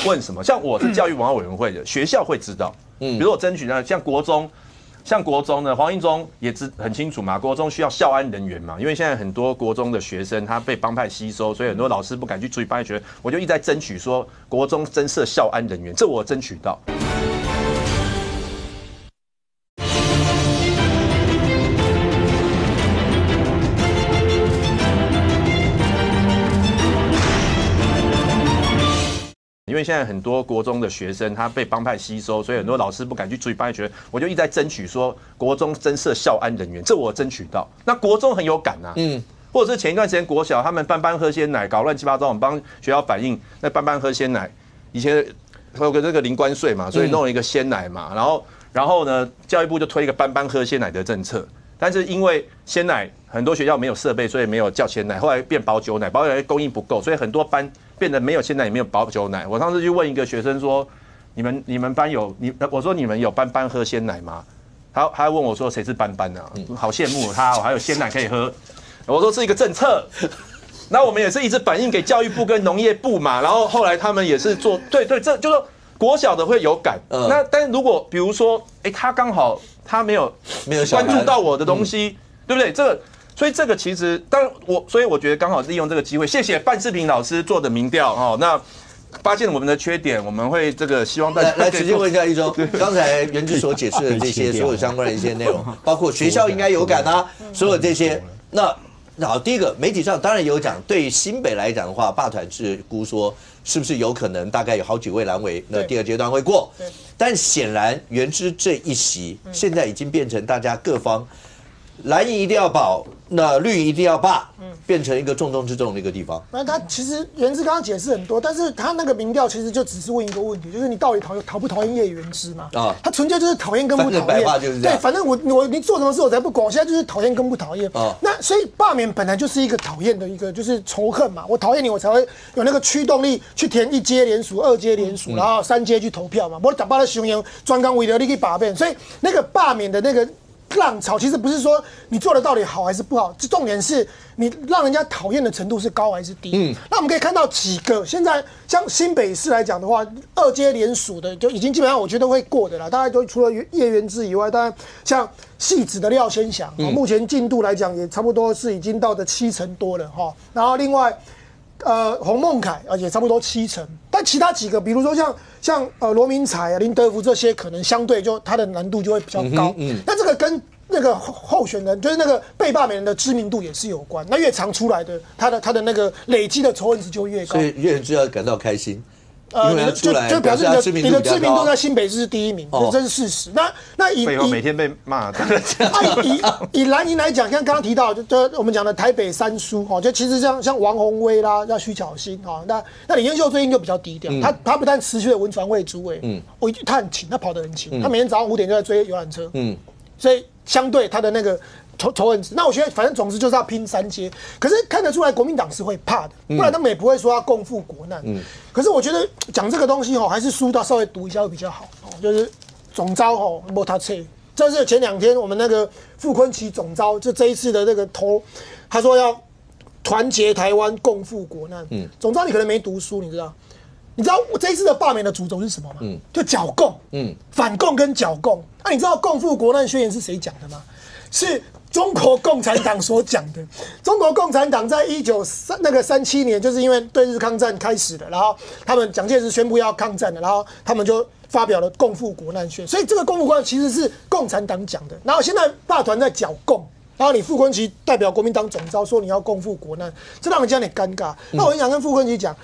问什么。像我是教育文化委员会的，学校会知道，比如我争取呢，像国中呢，黄义中也很清楚嘛，国中需要校安人员嘛，因为现在很多国中的学生他被帮派吸收，所以很多老师不敢去处理帮派学生，我就一直在争取说国中增设校安人员，这我争取到。为现在很多国中的学生他被帮派吸收，所以很多老师不敢去注意帮派学生，我就一直在争取说国中增设校安人员，这我争取到。那国中很有感啊，或者是前一段时间国小他们班班喝鲜奶，搞乱七八糟，我们帮学校反映，那班班喝鲜奶，以前有个这个零关税嘛，所以弄了一个鲜奶嘛，然后呢，教育部就推一个班班喝鲜奶的政策，但是因为鲜奶很多学校没有设备，所以没有叫鲜奶，后来变保酒奶，保酒奶供应不够，所以很多班变得没有鲜奶也没有保酒奶。我上次去问一个学生说，你们班有我说你们有班班喝鲜奶吗？他还问我说谁是班班啊？好羡慕他，我还有鲜奶可以喝。我说是一个政策，那我们也是一直反映给教育部跟农业部嘛，然后后来他们也是做，对，这就是说国小的会有感，那但是如果比如说，他刚好他没有关注到我的东西，对不对？所以这个其实，所以我觉得刚好利用这个机会，谢谢范世平老师做的民调哦，那发现我们的缺点，我们会这个希望大家来直接问一下一中，刚才元之所解释的这些所有相关的一些内容，包括学校应该有感啊，所有这些那。好，第一个媒体上当然有讲，对新北来讲的话，霸团是估说是不是有可能大概有好几位蓝委，那第二阶段会过。但显然元之这一席现在已经变成大家各方蓝营一定要保，那绿营一定要霸，变成一个重中之重的一个地方。那他其实元之刚刚解释很多，但是他那个民调其实就只是问一个问题，就是你到底讨不讨厌叶元之嘛？啊，他纯粹就是讨厌跟不讨厌。白话就是这样。对，反正你做什么事我才不管，我现在就是讨厌跟不讨厌。那所以罢免本来就是一个讨厌的一个就是仇恨嘛，我讨厌你，我才会有那个驱动力去填1阶联署、2阶联署，然后3阶去投票嘛。我打把的雄鹰专纲为了你去罢免，所以那个罢免的那个浪潮其实不是说你做的到底好还是不好，重点是你让人家讨厌的程度是高还是低。那我们可以看到几个，现在像新北市来讲的话，2阶联署的就已经基本上我觉得会过的了，大概都除了叶元之以外，当然像汐止的廖先祥，目前进度来讲也差不多是已经到的70%多了哈。然后另外洪孟凯也差不多70%，但其他几个，比如说像罗明才林德福这些，可能相对就他的难度就会比较高。那这个跟那个候选人，就是那个被罢免人的知名度也是有关。那越常出来的，他的那个累积的仇恨值就越高。所以叶元之要感到开心。就表示你的知名度在新北市是第1名，这是事实。那以每天被骂，以蓝营来讲，像刚刚提到，就我们讲的台北3输哦，就其实像王宏威啦，像徐巧芯哦，那李彦秀最近就比较低调，他不但持续的文传会主委，他很勤，他跑得很勤，他每天早上5点就在追游览车，所以相对他的那个仇恨值，那我觉得反正总之就是要拼3阶，可是看得出来国民党是会怕的，不然他们也不会说要共赴国难。可是我觉得讲这个东西还是书到稍微读一下会比较好。就是总召没他切，这是前2天我们那个傅昆萁总召，就这一次的那个他说要团结台湾共赴国难。总召你可能没读书，你知道我这一次的罢免的主轴是什么吗？就剿共，反共跟剿共。那你知道共赴国难宣言是谁讲的吗？是中国共产党所讲的。中国共产党在1937年，就是因为对日抗战开始的，然后他们蒋介石宣布要抗战的，然后他们就发表了共赴国难宣言。所以这个共赴国难其实是共产党讲的。然后现在霸团在剿共，然后你傅昆萁代表国民党总召说你要共赴国难，这让人家有点尴尬。那我很想跟傅昆萁讲。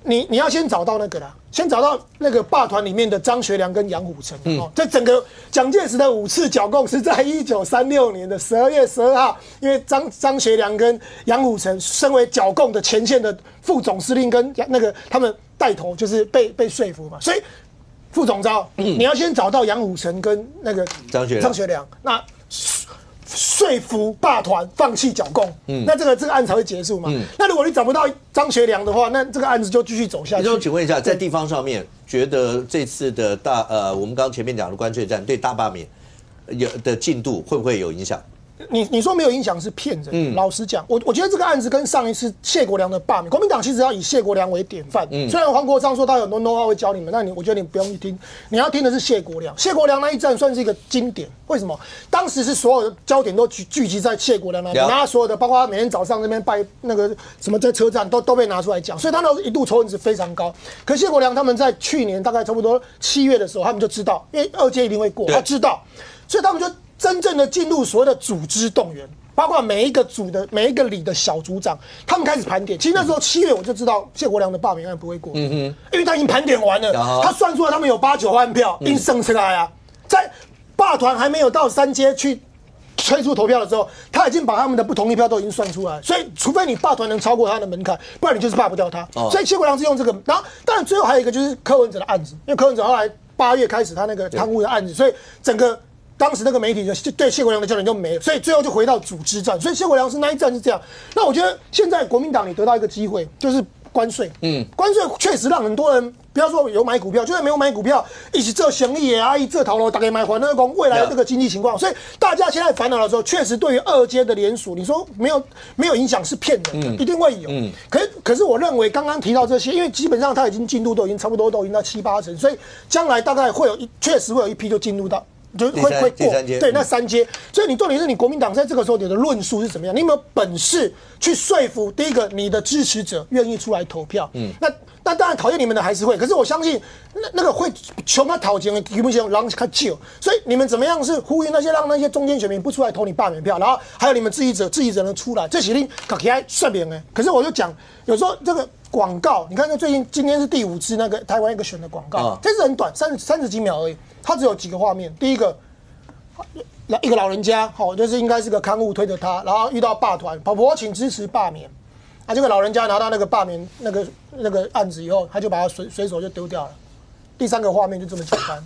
你要先找到那个啦，先找到那个霸团里面的张学良跟杨虎城。这整个蒋介石的5次剿共是在1936年的12月12号，因为张学良跟杨虎城身为剿共的前线的副总司令跟那个他们带头，就是被说服嘛。所以副总召，你要先找到杨虎城跟那个张学良，那说服霸团放弃剿共，那这个案才会结束嘛。那如果你找不到张学良的话，那这个案子就继续走下去。请问一下，在地方上面，觉得这次的我们刚刚前面讲的关税战对大罢免的进度会不会有影响？你说没有影响是骗人。老实讲，我觉得这个案子跟上一次谢国良的罢免，国民党其实要以谢国良为典范。虽然黄国昌说他有很多 know how 会教你们，但我觉得你不用去听，你要听的是谢国良。谢国良那一战算是一个经典，为什么？当时是所有的焦点都聚集在谢国良那边，然后所有的包括他每天早上那边拜那个什么在车站都被拿出来讲，所以他那一度仇恨值非常高。可谢国良他们在去年大概差不多7月的时候，他们就知道，因为2阶一定会过，他知道，所以他们就真正的进入所谓的组织动员，包括每一个组的每一个里的小组长，他们开始盘点。其实那时候7月我就知道谢国良的罢免案不会过，因为他已经盘点完了，他算出来他们有8、9万票，硬生出来啊，在罢团还没有到3阶去催出投票的时候，他已经把他们的不同意票都已经算出来，所以除非你罢团能超过他的门槛，不然你就是罢不掉他。所以谢国良是用这个，然后当然最后还有一个就是柯文哲的案子，因为柯文哲后来8月开始他那个贪污的案子，所以整个当时那个媒体就对谢国良的焦点就没了，所以最后就回到组织战，所以谢国良是那一战是这样。那我觉得现在国民党你得到一个机会，就是关税，关税确实让很多人不要说有买股票，就算没有买股票，一起做生意啊，一起做头路，大概买还那个未来的这个经济情况。所以大家现在烦恼的时候，确实对于2阶的联署，你说没有影响是骗人的，一定会有。可是我认为刚刚提到这些，因为基本上它已经进度都已经差不多都已经到7、8成，所以将来大概确实会有一批就进入到。就会过对那3阶，所以你重点是你国民党在这个时候你的论述是怎么样？你有没有本事去说服第一个你的支持者愿意出来投票？那当然讨厌你们的还是会，可是我相信那个会穷他讨钱的基本上让他救，所以你们怎么样是呼吁那些让那些中间选民不出来投你罢免票，然后还有你们质疑者能出来，这是令搞起来算免哎。可是我就讲，有时候这个广告，你看今天是第5支那个台湾一个选的广告，这是很短，30几秒而已。它只有几个画面，第一个，一个老人家，就是应该是个看护推着他，然后遇到罢团，婆婆请支持罢免，这个老人家拿到那个罢免那个案子以后，他就把它随手就丢掉了。第3个画面就这么简单，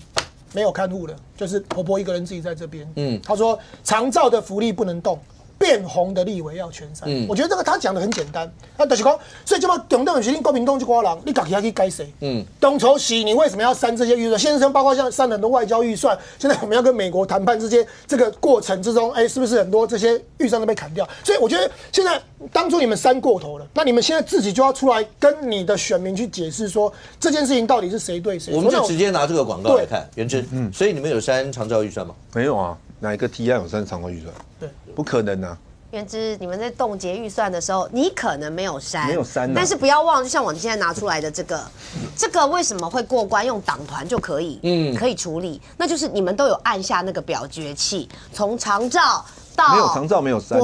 没有看护了，就是婆婆一个人自己在这边。他说长照的福利不能动。变红的立委要全删，我觉得这个他讲的很简单，就是说，所以就把重点是你国民党这挂人，你自己要去改谁？东筹席你为什么要删这些预算？现在包括像删很多外交预算，现在我们要跟美国谈判这个过程之中，是不是很多这些预算都被砍掉？所以我觉得现在当初你们删过头了，那你们现在自己就要出来跟你的选民去解释说这件事情到底是谁对谁错。我们就直接拿这个广告来看，元之，所以你们有删长照预算吗？没有啊。哪一个提案有删长照预算？对，不可能啊！元之，你们在冻结预算的时候，你可能没有删，但是不要忘了，就像我现在拿出来的这个为什么会过关？用党团就可以，可以处理，那就是你们都有按下那个表决器，从长照到没有长照没有删，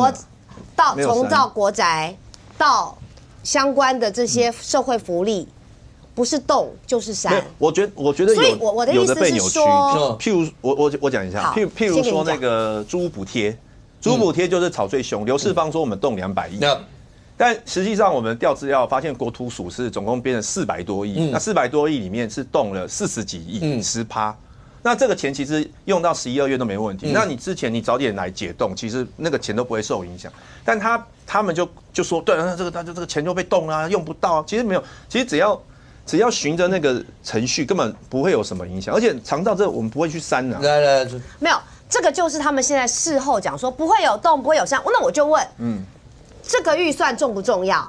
到从到国宅到相关的这些社会福利。不是动就是删，我觉得所以我的意思是说，譬如我讲一下，譬如说那个租屋补贴，租屋补贴就是炒最凶。刘世芳说我们动200亿，但实际上我们调资料发现国土署是总共编了400多亿，那400多亿里面是动了40几亿，10%。那这个钱其实用到11、2月都没问题。那你之前你早点来解冻，其实那个钱都不会受影响。但他们就说，对，那这个钱就被冻了，用不到。其实没有，其实只要循着那个程序，根本不会有什么影响。而且长照这我们不会去删啊。来，没有，这个就是他们现在事后讲说不会有动，不会有删。那我就问，这个预算重不重要？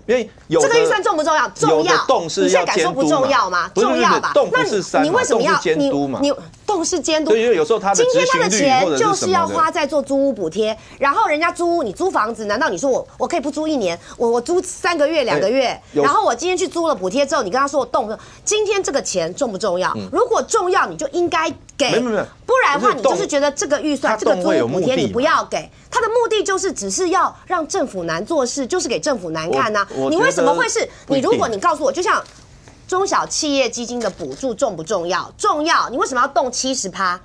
因为这个预算重不重要？重要。动是要监督嘛？你现在敢说不重要吗？重要吧？动不是删，你为什么要监督嘛？你动是监督。对，因为有时候他的今天他的钱就是要花在做租屋补贴，然后人家租屋，你租房子，难道你说我可以不租1年？我租3个月、2个月，然后我今天去租了补贴之后，你跟他说我动，今天这个钱重不重要？如果重要，你就应该给，不然的话，你就是觉得这个预算、这个租屋补贴你不要给。他的目的就是只是要让政府难做事，就是给政府难看呐。你为什么会是？你如果你告诉我，就像中小企业基金的补助重不重要？重要。你为什么要动70%？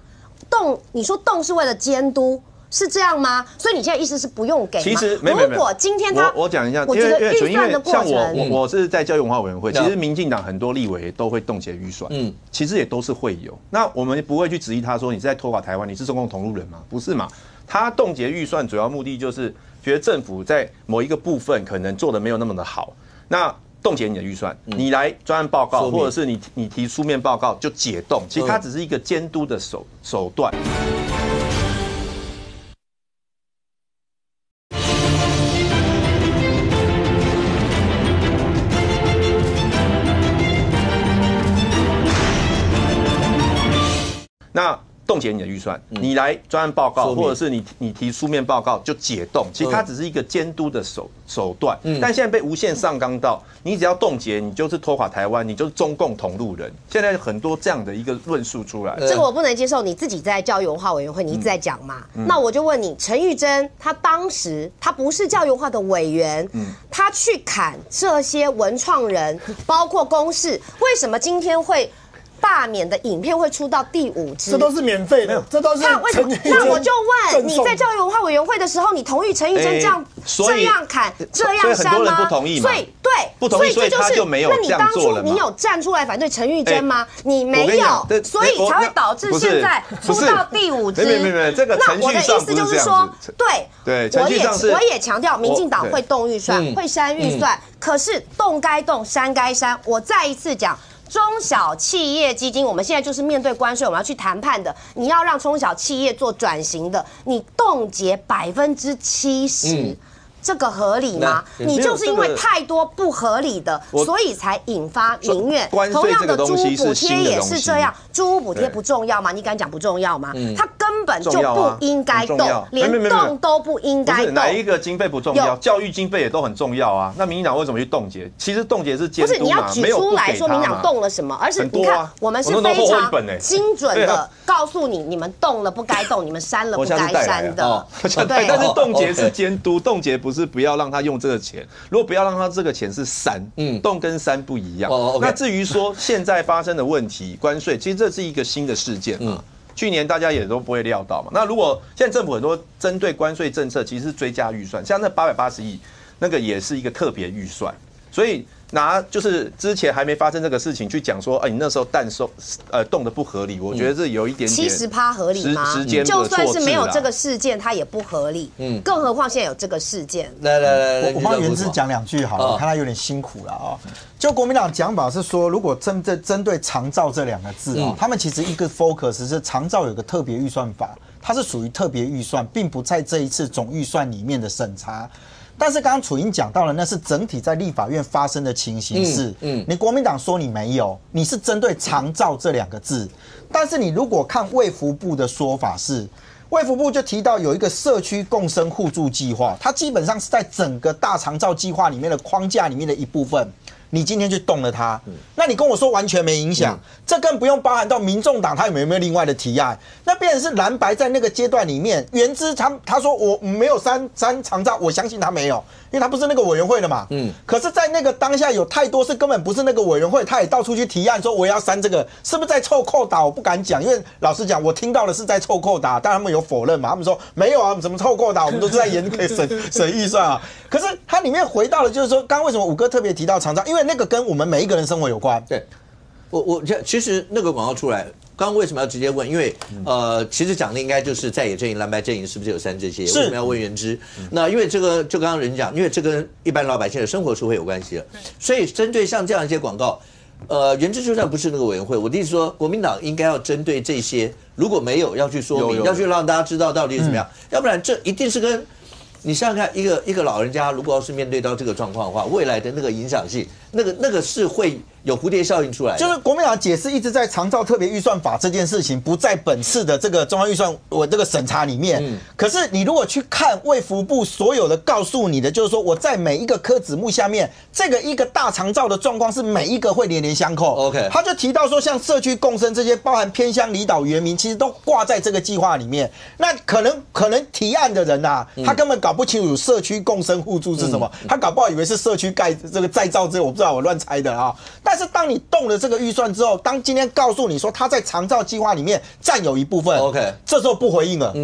动，你说动是为了监督，是这样吗？所以你现在意思是不用给吗？其实如果今天我讲一下，我觉得预算的过程，像我是在教育文化委员会，其实民进党很多立委都会冻结预算，其实也都是会有。那我们不会去质疑他说你是在拖垮台湾，你是中共同路人吗？不是嘛？他冻结预算主要目的就是觉得政府在某一个部分可能做的没有那么的好，那冻结你的预算，你来专案报告，或者是你提书面报告就解冻，其实它只是一个监督的手段。那冻结你的预算，你来专案报告，或者是你提书面报告就解冻，其实它只是一个监督的手段。但现在被无限上纲到，你只要冻结，你就是拖垮台湾，你就是中共同路人。现在很多这样的一个论述出来，这个我不能接受。你自己在教育文化委员会，你一直在讲嘛，那我就问你，陈玉珍她当时她不是教育文化的委员，她去砍这些文创人，包括公视，为什么今天会罢免的影片会出到第5支？这都是免费的，这都是陈玉珍。那我就问你在教育文化委员会的时候，你同意陈玉珍这样砍这样删吗？所以很多人不同意嘛。所以对，不同意，所以他就没有这样做了嘛。那你当初你有站出来反对陈玉珍吗？你没有，所以才会导致现在出到第5支。没，这个程序上不是这样子。那我的意思就是说，对，我也强调，民进党会动预算，会删预算，可是动该动，删该删。我再一次讲。中小企业基金，我们现在就是面对关税，我们要去谈判的。你要让中小企业做转型的，你冻结70%。这个合理吗？你就是因为太多不合理的，所以才引发民怨。同样的，猪补贴也是这样，猪补贴不重要吗？你敢讲不重要吗？它根本就不应该动，连动都不应该动。哪一个经费不重要？教育经费也都很重要啊。那民进党为什么去冻结？其实冻结是监督嘛，不是你要举出来说民进党动了什么，而是你看我们是非常精准的告诉你，你们动了不该动，你们删了不该删的。对，但是冻结是监督，冻结不是不要让他用这个钱。如果不要让他这个钱是删，动跟删不一样。那至于说现在发生的问题，关税，其实这是一个新的事件嘛。去年大家也都不会料到嘛。那如果现在政府很多针对关税政策，其实是追加预算，像那880亿，那个也是一个特别预算，所以。就是之前还没发生这个事情去讲说，你那时候动的不合理，我觉得这有一点点70%合理吗？时间就算是没有这个事件，它也不合理。更何况现在有这个事件。我帮元之讲2句好了，我看他有点辛苦了啊。就国民党讲法是说，如果针对长照这2个字啊，他们其实一个 focus 是长照有个特别预算法，它是属于特别预算，并不在这一次总预算里面的审查。但是刚刚楚英讲到了，那是整体在立法院发生的情形是，你国民党说你没有，你是针对长照这2个字，但是你如果看卫福部的说法是，卫福部就提到有一个社区共生互助计划，它基本上是在整个大长照计划里面的框架里面的一部分。你今天去动了它，那你跟我说完全没影响，这更不用包含到民众党他有没有另外的提案，那变成是蓝白在那个阶段里面，元之他说我没有删长照，我相信他没有，因为他不是那个委员会的嘛，可是在那个当下有太多是根本不是那个委员会，他也到处去提案说我要删这个，是不是在凑扣打？我不敢讲，因为老实讲，我听到的是在凑扣打，但他们有否认嘛，他们说没有啊，怎么凑扣打？我们都是在审预算啊。可是它里面回到了，就是说，刚刚为什么5哥特别提到长照？因为那个跟我们每一个人生活有关。对，我其实那个广告出来，刚刚为什么要直接问？因为其实讲的应该就是在野阵营、蓝白阵营是不是有删这些？为什么要问元之？那因为这个就刚刚人讲，因为这跟一般老百姓的生活是会有关系的，所以针对像这样一些广告，元之就算不是那个委员会，我的意思说，国民党应该要针对这些，如果没有要去说明，要去让大家知道到底是怎么样，要不然这一定是跟。你想想看，一个老人家，如果要是面对到这个状况的话，未来的那个影响性，那个是会有蝴蝶效应出来的。就是国民党解释一直在长照特别预算法这件事情不在本次的这个中央预算这个审查里面。可是你如果去看卫福部所有的告诉你的，就是说我在每一个科子目下面，这个一个大长照的状况是每一个会连连相扣。OK， 他就提到说，像社区共生这些，包含偏乡离岛原民，其实都挂在这个计划里面。那可能提案的人啊，他根本搞不清楚社区共生互助是什么，他搞不好以为是社区盖这个再造这个，我不知道，我乱猜的啊。但是当你动了这个预算之后，当今天告诉你说他在长照计划里面占有一部分 ，OK， 这时候不回应了，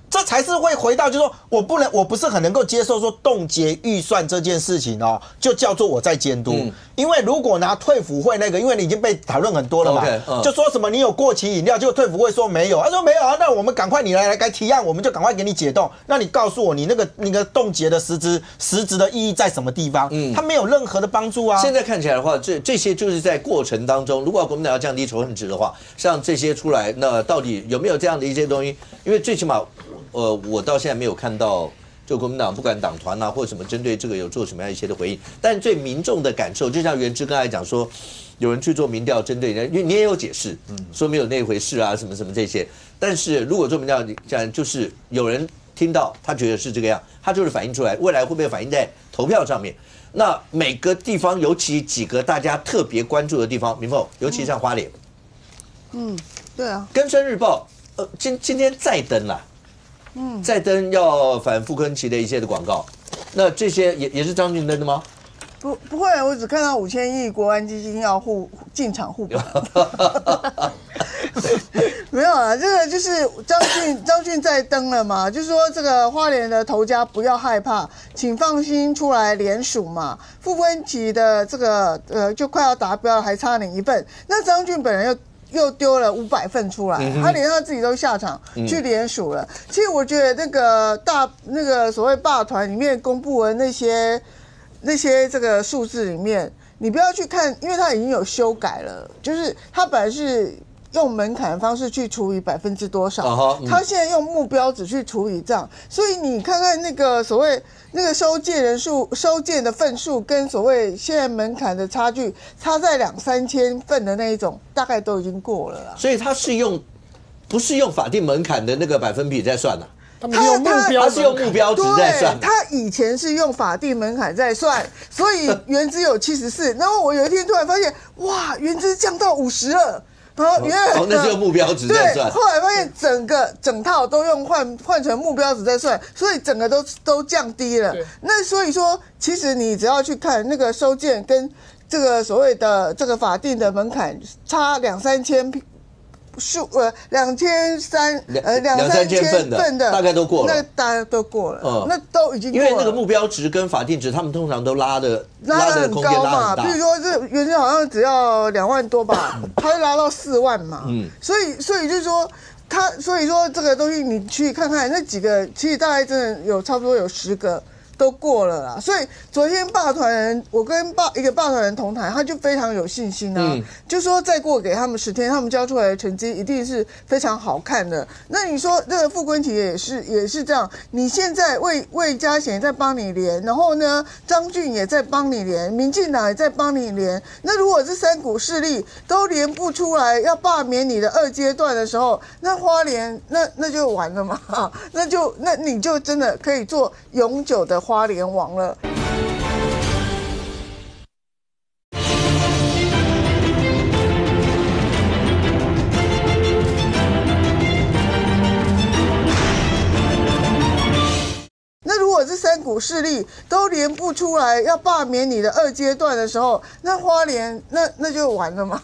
这才是会回到，就是说我不是很能够接受说冻结预算这件事情哦，就叫做我在监督。因为如果拿退辅会那个，因为你已经被讨论很多了嘛，就说什么你有过期饮料，结果退辅会说没有，他说没有啊，那我们赶快你来提案，我们就赶快给你解冻。那你告诉我你那个冻结的实质的意义在什么地方？它没有任何的帮助啊。现在看起来的话，这些就是在过程当中，如果国民党要降低仇恨值的话，像这些出来，那到底有没有这样的一些东西？因为最起码。我到现在没有看到，就国民党不管党团啊或者什么针对这个有做什么样一些的回应，但对民众的感受，就像元之刚才讲说，有人去做民调针对你也有解释，说没有那回事啊，什么什么这些。但是如果做民调，讲就是有人听到他觉得是这个样，他就是反映出来，未来会不会反映在投票上面？那每个地方，尤其几个大家特别关注的地方，明凤，尤其像花莲，对啊，更生日报，今天再登了，再登要反傅昆萁的一些的广告，那这些也是张俊登的吗？不会，我只看到5000亿国安基金要进场护盘。没有啊，这个就是张俊在登了嘛，就说这个花莲的头家不要害怕，请放心出来联署嘛。傅昆萁的这个就快要达标了，还差你1份。那张俊本人又丢了500份出来，他连他自己都下场去联署了。其实我觉得那个所谓霸团里面公布的那些这个数字里面，你不要去看，因为他已经有修改了，就是他本来是用门槛的方式去除以%多少，他现在用目标值去除以这样，所以你看看那个所谓那个收件人数、收件的份数跟所谓现在门槛的差距，差在2-3千份的那一种，大概都已经过了啦。所以他是不是用法定门槛的那个百分比在算呢？他是用目标值在算。他以前是用法定门槛在算，所以原资有74，然后我有一天突然发现，哇，原资降到50了。然后原来那是用目标值在算。对，后来发现整套都用换成目标值在算，所以整个都降低了。那所以说，其实你只要去看那个收件跟这个所谓的这个法定的门槛差2-3千。2-3千份的大概都过了，那大概都过了，那都已经过了。因为那个目标值跟法定值，他们通常都拉的很空间高嘛。比如说这原先好像只要2万多吧，他会拉到4万嘛。所以就是说所以说这个东西你去看看那几个，其实大概真的有差不多有10个。都过了啦，所以昨天霸团人，我跟一个霸团人同台，他就非常有信心啊，就说再过给他们10天，他们交出来的成绩一定是非常好看的。那你说这个傅昆萁也是这样，你现在魏嘉贤也在帮你连，然后呢张俊也在帮你连，民进党也在帮你连。那如果这3股势力都连不出来，要罢免你的2阶段的时候，那花莲那就完了嘛，那你就真的可以做永久的花莲王了。那如果这3股势力都连不出来，要罢免你的2阶段的时候，那花莲那就完了嘛，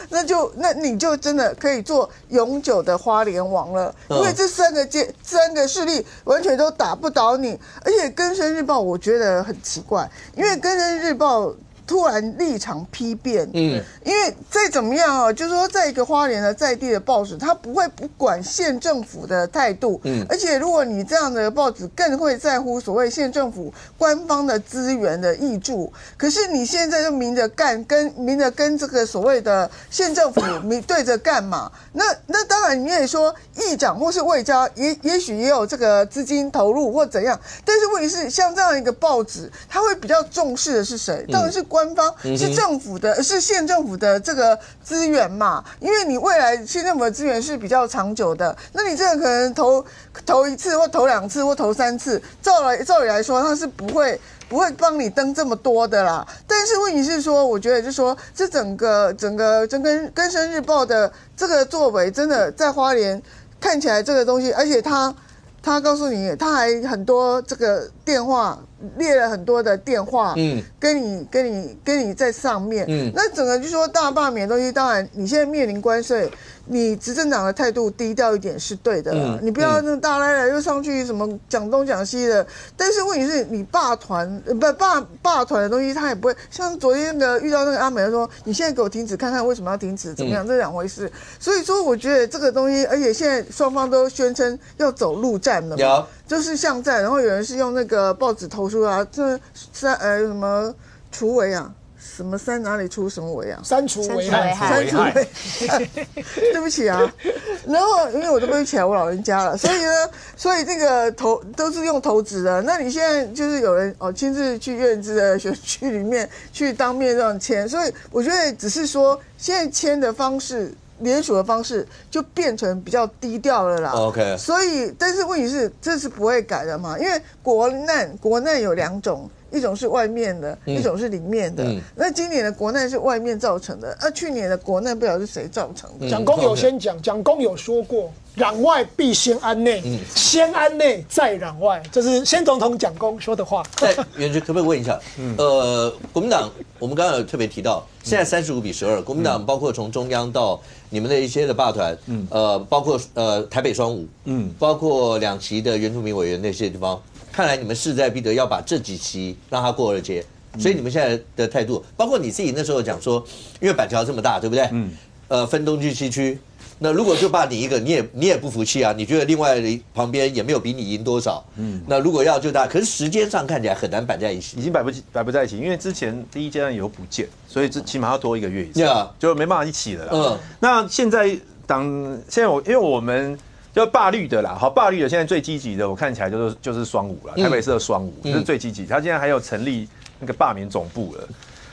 那你就真的可以做永久的花莲王了，因为这3个势力完全都打不倒你。而且更生日报我觉得很奇怪，因为更生日报突然立场批变，因为再怎么样啊，就是说在一个花莲的在地的报纸，它不会不管县政府的态度，而且如果你这样的报纸更会在乎所谓县政府官方的资源的挹注，可是你现在就明着跟这个所谓的县政府对着干嘛？那当然你也说议长或是魏家也许也有这个资金投入或怎样，但是问题是像这样一个报纸，它会比较重视的是谁？当然是官方，是政府的，是县政府的这个资源嘛？因为你未来县政府的资源是比较长久的，那你这个可能投1次或投2次或投3次，照理来说，它是不会帮你登这么多的啦。但是问题是说，我觉得就是说，这整个更生日报的这个作为，真的在花莲看起来这个东西，而且他告诉你，他还很多这个电话列了很多的电话，跟你在上面，那整个就说大罢免的东西，当然你现在面临关税，你执政党的态度低调一点是对的啦，你不要那大来又上去什么讲东讲西的，但是问题是你罢团的东西，他也不会像昨天那个遇到那个阿美说，你现在给我停止看看为什么要停止，怎么样，这2回事。所以说我觉得这个东西，而且现在双方都宣称要走陆战了嘛，就是巷战，然后有人是用那个报纸投书啊，这什么楚伟啊，什么山哪里出什么尾啊？删除危害，删除危害，对不起啊。然后因为我都背起来我老人家了，所以这个都是用投资的。那你现在就是有人亲自去院子的选区里面去当面这样签，所以我觉得只是说现在签的方式。联署的方式就变成比较低调了啦。OK， 所以但是问题是这是不会改的嘛，因为国难有2种，一种是外面的，一种是里面的。那今年的国难是外面造成的，去年的国难不知道是谁造成的。蒋公有先讲，蒋公有说过，攘外必先安内，先安内再攘外，这是先总统蒋公说的话。元军可不可以问一下？国民党我们刚刚有特别提到，现在35-12，国民党包括从中央到你们的一些的霸团，包括台北双武，包括2期的原住民委员那些地方，看来你们势在必得，要把这几期让他过2阶。所以你们现在的态度，包括你自己那时候讲说，因为板桥这么大，对不对？分东区西区。那如果就怕你一个，你也不服气啊？你觉得另外旁边也没有比你赢多少？那如果要就大，可是时间上看起来很难摆在一起，已经摆不在一起，因为之前第一阶段有补件，所以起码要多1个月以上，就没办法一起了啦。那现在因为我们就罢绿的啦，好，罢绿的现在最积极的，我看起来就是双武啦，台北市的双武，这是最积极，他现在还有成立那个罢免总部了。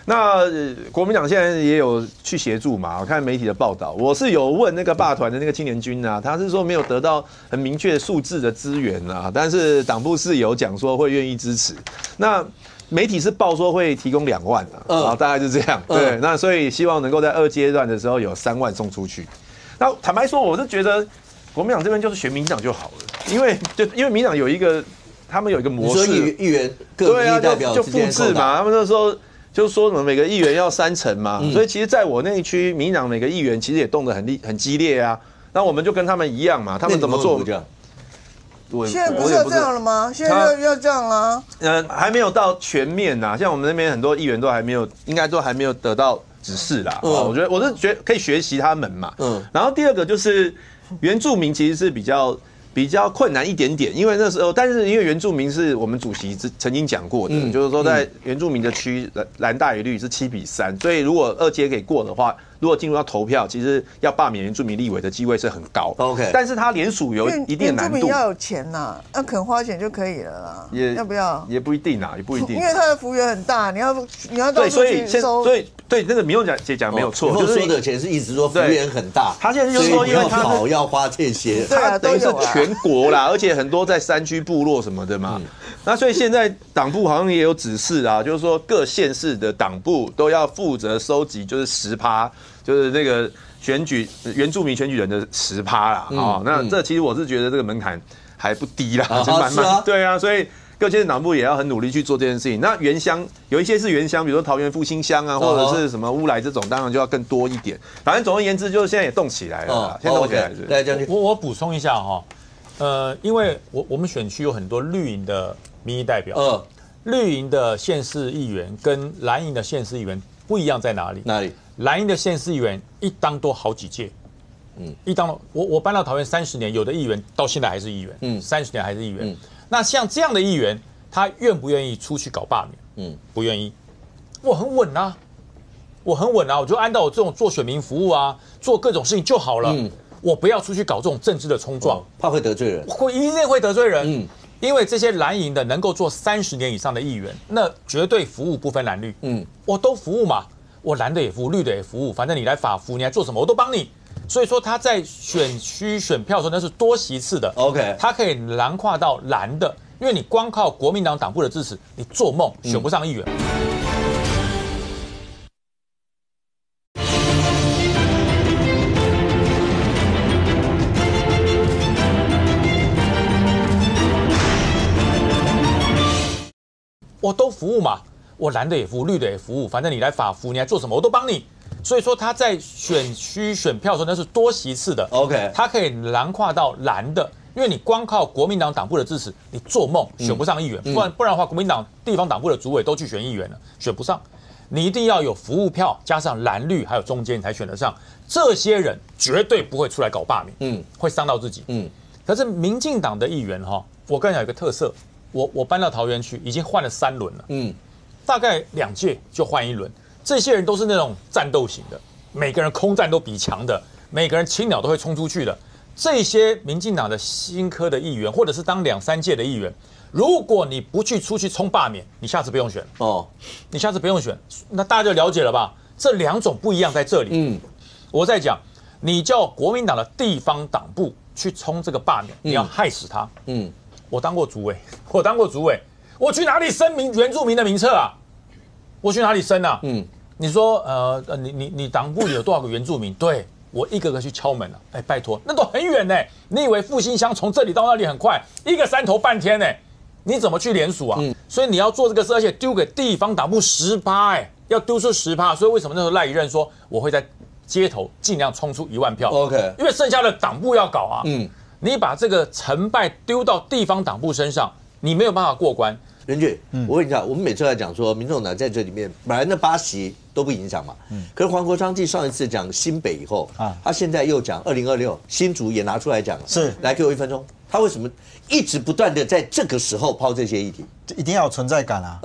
那国民党现在也有去协助嘛？我看媒体的报道，我是有问那个罢团的那个青年军啊，他是说没有得到很明确数字的资源啊，但是党部是有讲说会愿意支持。那媒体是报说会提供2万啊，大概是这样。对，那所以希望能够在2阶段的时候有3万送出去。那坦白说，我是觉得国民党这边就是学民进党就好了，因为民进党他们有一个模式，你说议员各民意代表就复制嘛，他们那时候。就是说什么每个议员要3成嘛，所以其实在我那一区，民进党每个议员其实也动得很激烈啊。那我们就跟他们一样嘛，他们怎么做？现在不是要这样了吗？现在要这样啦。还没有到全面呐，像我们那边很多议员都还没有，应该都还没有得到指示啦。我是觉得可以学习他们嘛。然后第2个就是原住民其实是比较困难一点点，因为那时候，但是因为原住民是我们主席曾经讲过的，就是说在原住民的区蓝大于绿是7-3，所以如果2阶给过的话，如果进入到投票，其实要罢免原住民立委的机会是很高。OK， 但是他联署有一定的难度。原住民要有钱呐，那肯花钱就可以了啦。要不要？也不一定啊，也不一定。因为他的幅员很大，你要到处去收。对，那个民众姐讲没有错，就是说的钱是一直说幅员很大。他现在就是说，因为他要花这些，他等于是全国啦，而且很多在山区部落什么的嘛。那所以现在党部好像也有指示啊，就是说各县市的党部都要负责收集，就是10%，就是那个原住民选举人的10%啦。那这其实我是觉得这个门槛还不低啦，对啊，所以各县市党部也要很努力去做这件事情。那原乡有一些是原乡，比如说桃园复兴乡啊，或者是什么乌来这种，当然就要更多一点。反正总而言之，就是现在也动起来了，现在动起来了。来，将军，我补充一下哈，因为我们选区有很多绿营的民意代表，绿营的县市议员跟蓝营的县市议员不一样在哪里？蓝营的县市议员一当多好几届，一当我搬到桃园30年，有的议员到现在还是议员，30年还是议员。那像这样的议员，他愿不愿意出去搞罢免？不愿意。我很稳啊，我就按照我这种做选民服务啊，做各种事情就好了。我不要出去搞这种政治的冲撞，怕会得罪人，一定会得罪人。因为这些蓝营的能够做30年以上的议员，那绝对服务不分蓝绿。我都服务嘛，我蓝的也服务，绿的也服务，反正你来法服，你来做什么我都帮你。所以说他在选区选票的时候那是多席次的 ，OK， 他可以囊括到蓝的，因为你光靠国民党党部的支持，你做梦选不上议员。我都服务嘛，我蓝的也服务，绿的也服务，反正你来法服，你来做什么我都帮你。所以说他在选区选票的时候那是多席次的 ，OK， 他可以囊括到蓝的，因为你光靠国民党党部的支持，你做梦选不上议员，不然的话，国民党地方党部的主委都去选议员了，选不上。你一定要有服务票，加上蓝绿还有中间，你才选得上。这些人绝对不会出来搞罢免，会伤到自己。可是民进党的议员哈，我跟你讲有一个特色。我搬到桃园去，已经换了3轮了，大概2届就换1轮。这些人都是那种战斗型的，每个人空战都比强的，每个人青鸟都会冲出去的。这些民进党的新科的议员，或者是当2、3届的议员，如果你不出去冲罢免，你下次不用选哦，你下次不用选，那大家就了解了吧？这2种不一样在这里。我在讲，你叫国民党的地方党部去冲这个罢免，你要害死他。我当过主委，我去哪里申原住民的名册啊？我去哪里申啊？你说你党部里有多少个原住民？对。我一个个去敲门了，哎，拜托，那都很远呢。你以为复兴乡从这里到那里很快，一个山头半天呢？你怎么去联署啊？所以你要做这个事，而且丢给地方党部10%，哎，要丢出10%。所以为什么那时候赖宜任说我会在街头尽量冲出1万票 ？OK， 因为剩下的党部要搞啊。你把这个成败丢到地方党部身上，你没有办法过关。任俊，我问一下，我们每次来讲说，民众党在这里面本来那8席都不影响嘛，可是黄国昌继上一次讲新北以后啊，他现在又讲2026新竹也拿出来讲了，是，来给我1分钟，他为什么一直不断的在这个时候抛这些议题？一定要有存在感啊，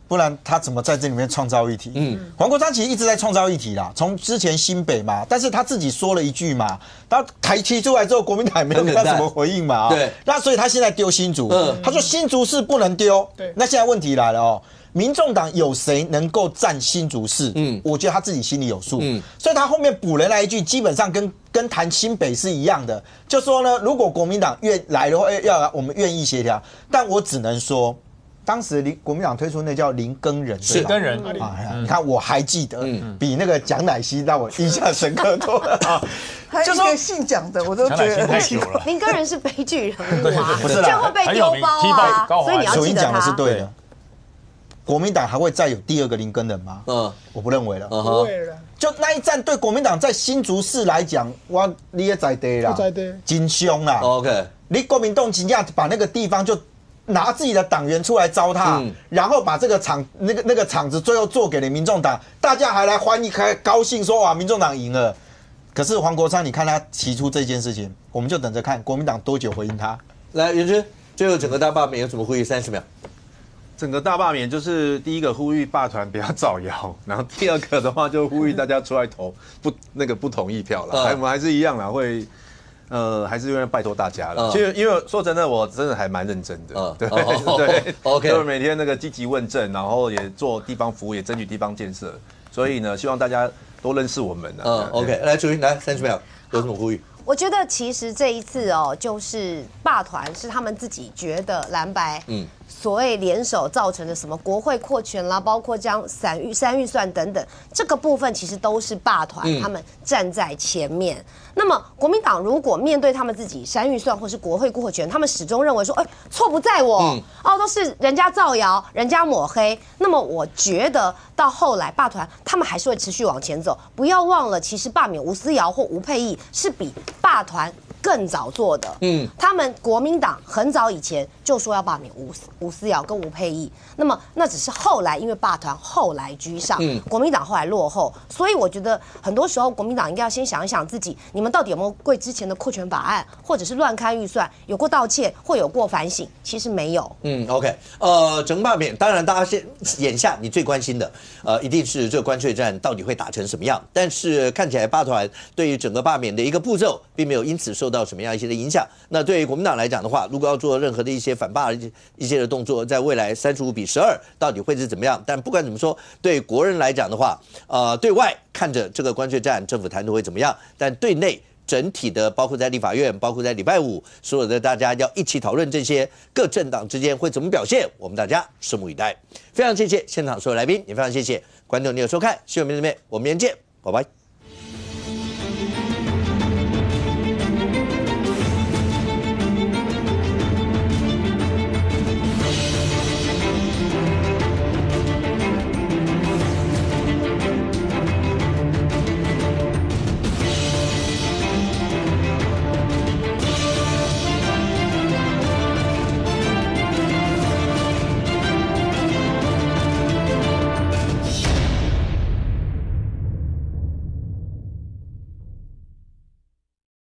不然他怎么在这里面创造议题？黄国昌其实一直在创造议题啦，从之前新北嘛，但是他自己说了一句嘛，他提出来之后，国民党也没有给他什么回应嘛，对，那所以他现在丢新竹，他说新竹市不能丢，对，那现在问题来了哦。民众党有谁能够占新竹市？我觉得他自己心里有数，所以他后面补了那一句，基本上跟谈新北是一样的，就说呢，如果国民党来的话，我们愿意协调，但我只能说。当时国民党推出那叫林耕仁，是耕仁啊，你看我还记得，比那个蒋乃馨让我印象深刻多了啊。就说姓蒋的，我都觉得太久了。林耕仁是悲剧人物啊，不是就会被丢包啊，所以你要记得他。讲的是对的。国民党还会再有第2个林耕仁吗？我不认为了。不会了。就那一战对国民党在新竹市来讲，你也在地啦，真凶啦。OK， 你国民党真正把那个地方就。拿自己的党员出来糟蹋，然后把这个那个场子最后做给了民众党，大家还来欢迎，还高兴说哇，民众党赢了。可是黄国昌，你看他提出这件事情，我们就等着看国民党多久回应他。来，元君，最后整个大罢免有什么呼吁？30秒。整个大罢免就是第一个呼吁罢团不要造谣，然后第2个的话就呼吁大家出来投不同意票了。我们还是一样啦，会。还是因为拜托大家了。其实因为说真的，我真的还蛮认真的。对对 ，OK， 就是每天那个积极问政，然后也做地方服务，也争取地方建设。所以呢，希望大家多认识我们。OK， 来，楚云来30秒，有什么呼吁？我觉得其实这一次就是罢团是他们自己觉得蓝白所谓联手造成的什么国会扩权啦，包括将删预算等等，这个部分其实都是罢团他们站在前面。那么国民党如果面对他们自己删预算或是国会扩权，他们始终认为说，错不在我，都是人家造谣，人家抹黑。那么我觉得到后来罢团他们还是会持续往前走。不要忘了，其实罢免吴思瑶或吴沛忆是比罢团更早做的，他们国民党很早以前就说要罢免吴思瑶跟吴沛忆，那么那只是后来因为罢团后来居上，国民党后来落后，所以我觉得很多时候国民党应该要先想一想自己，你们到底有没有对之前的扩权法案或者是乱开预算有过道歉或有过反省？其实没有。OK， 整个罢免，当然大家眼下你最关心的，一定是这个关税战到底会打成什么样？但是看起来罢团对于整个罢免的一个步骤，并没有因此受到什么样一些的影响。那对于国民党来讲的话，如果要做任何的一些反罢一些的动作，在未来35-12到底会是怎么样？但不管怎么说，对国人来讲的话，对外看着这个关税战政府谈的会怎么样，但对内整体的，包括在立法院，包括在礼拜五，所有的大家要一起讨论这些各政党之间会怎么表现，我们大家拭目以待。非常谢谢现场所有来宾，也非常谢谢观众你的收看，新闻面对面，我们明天见，拜拜。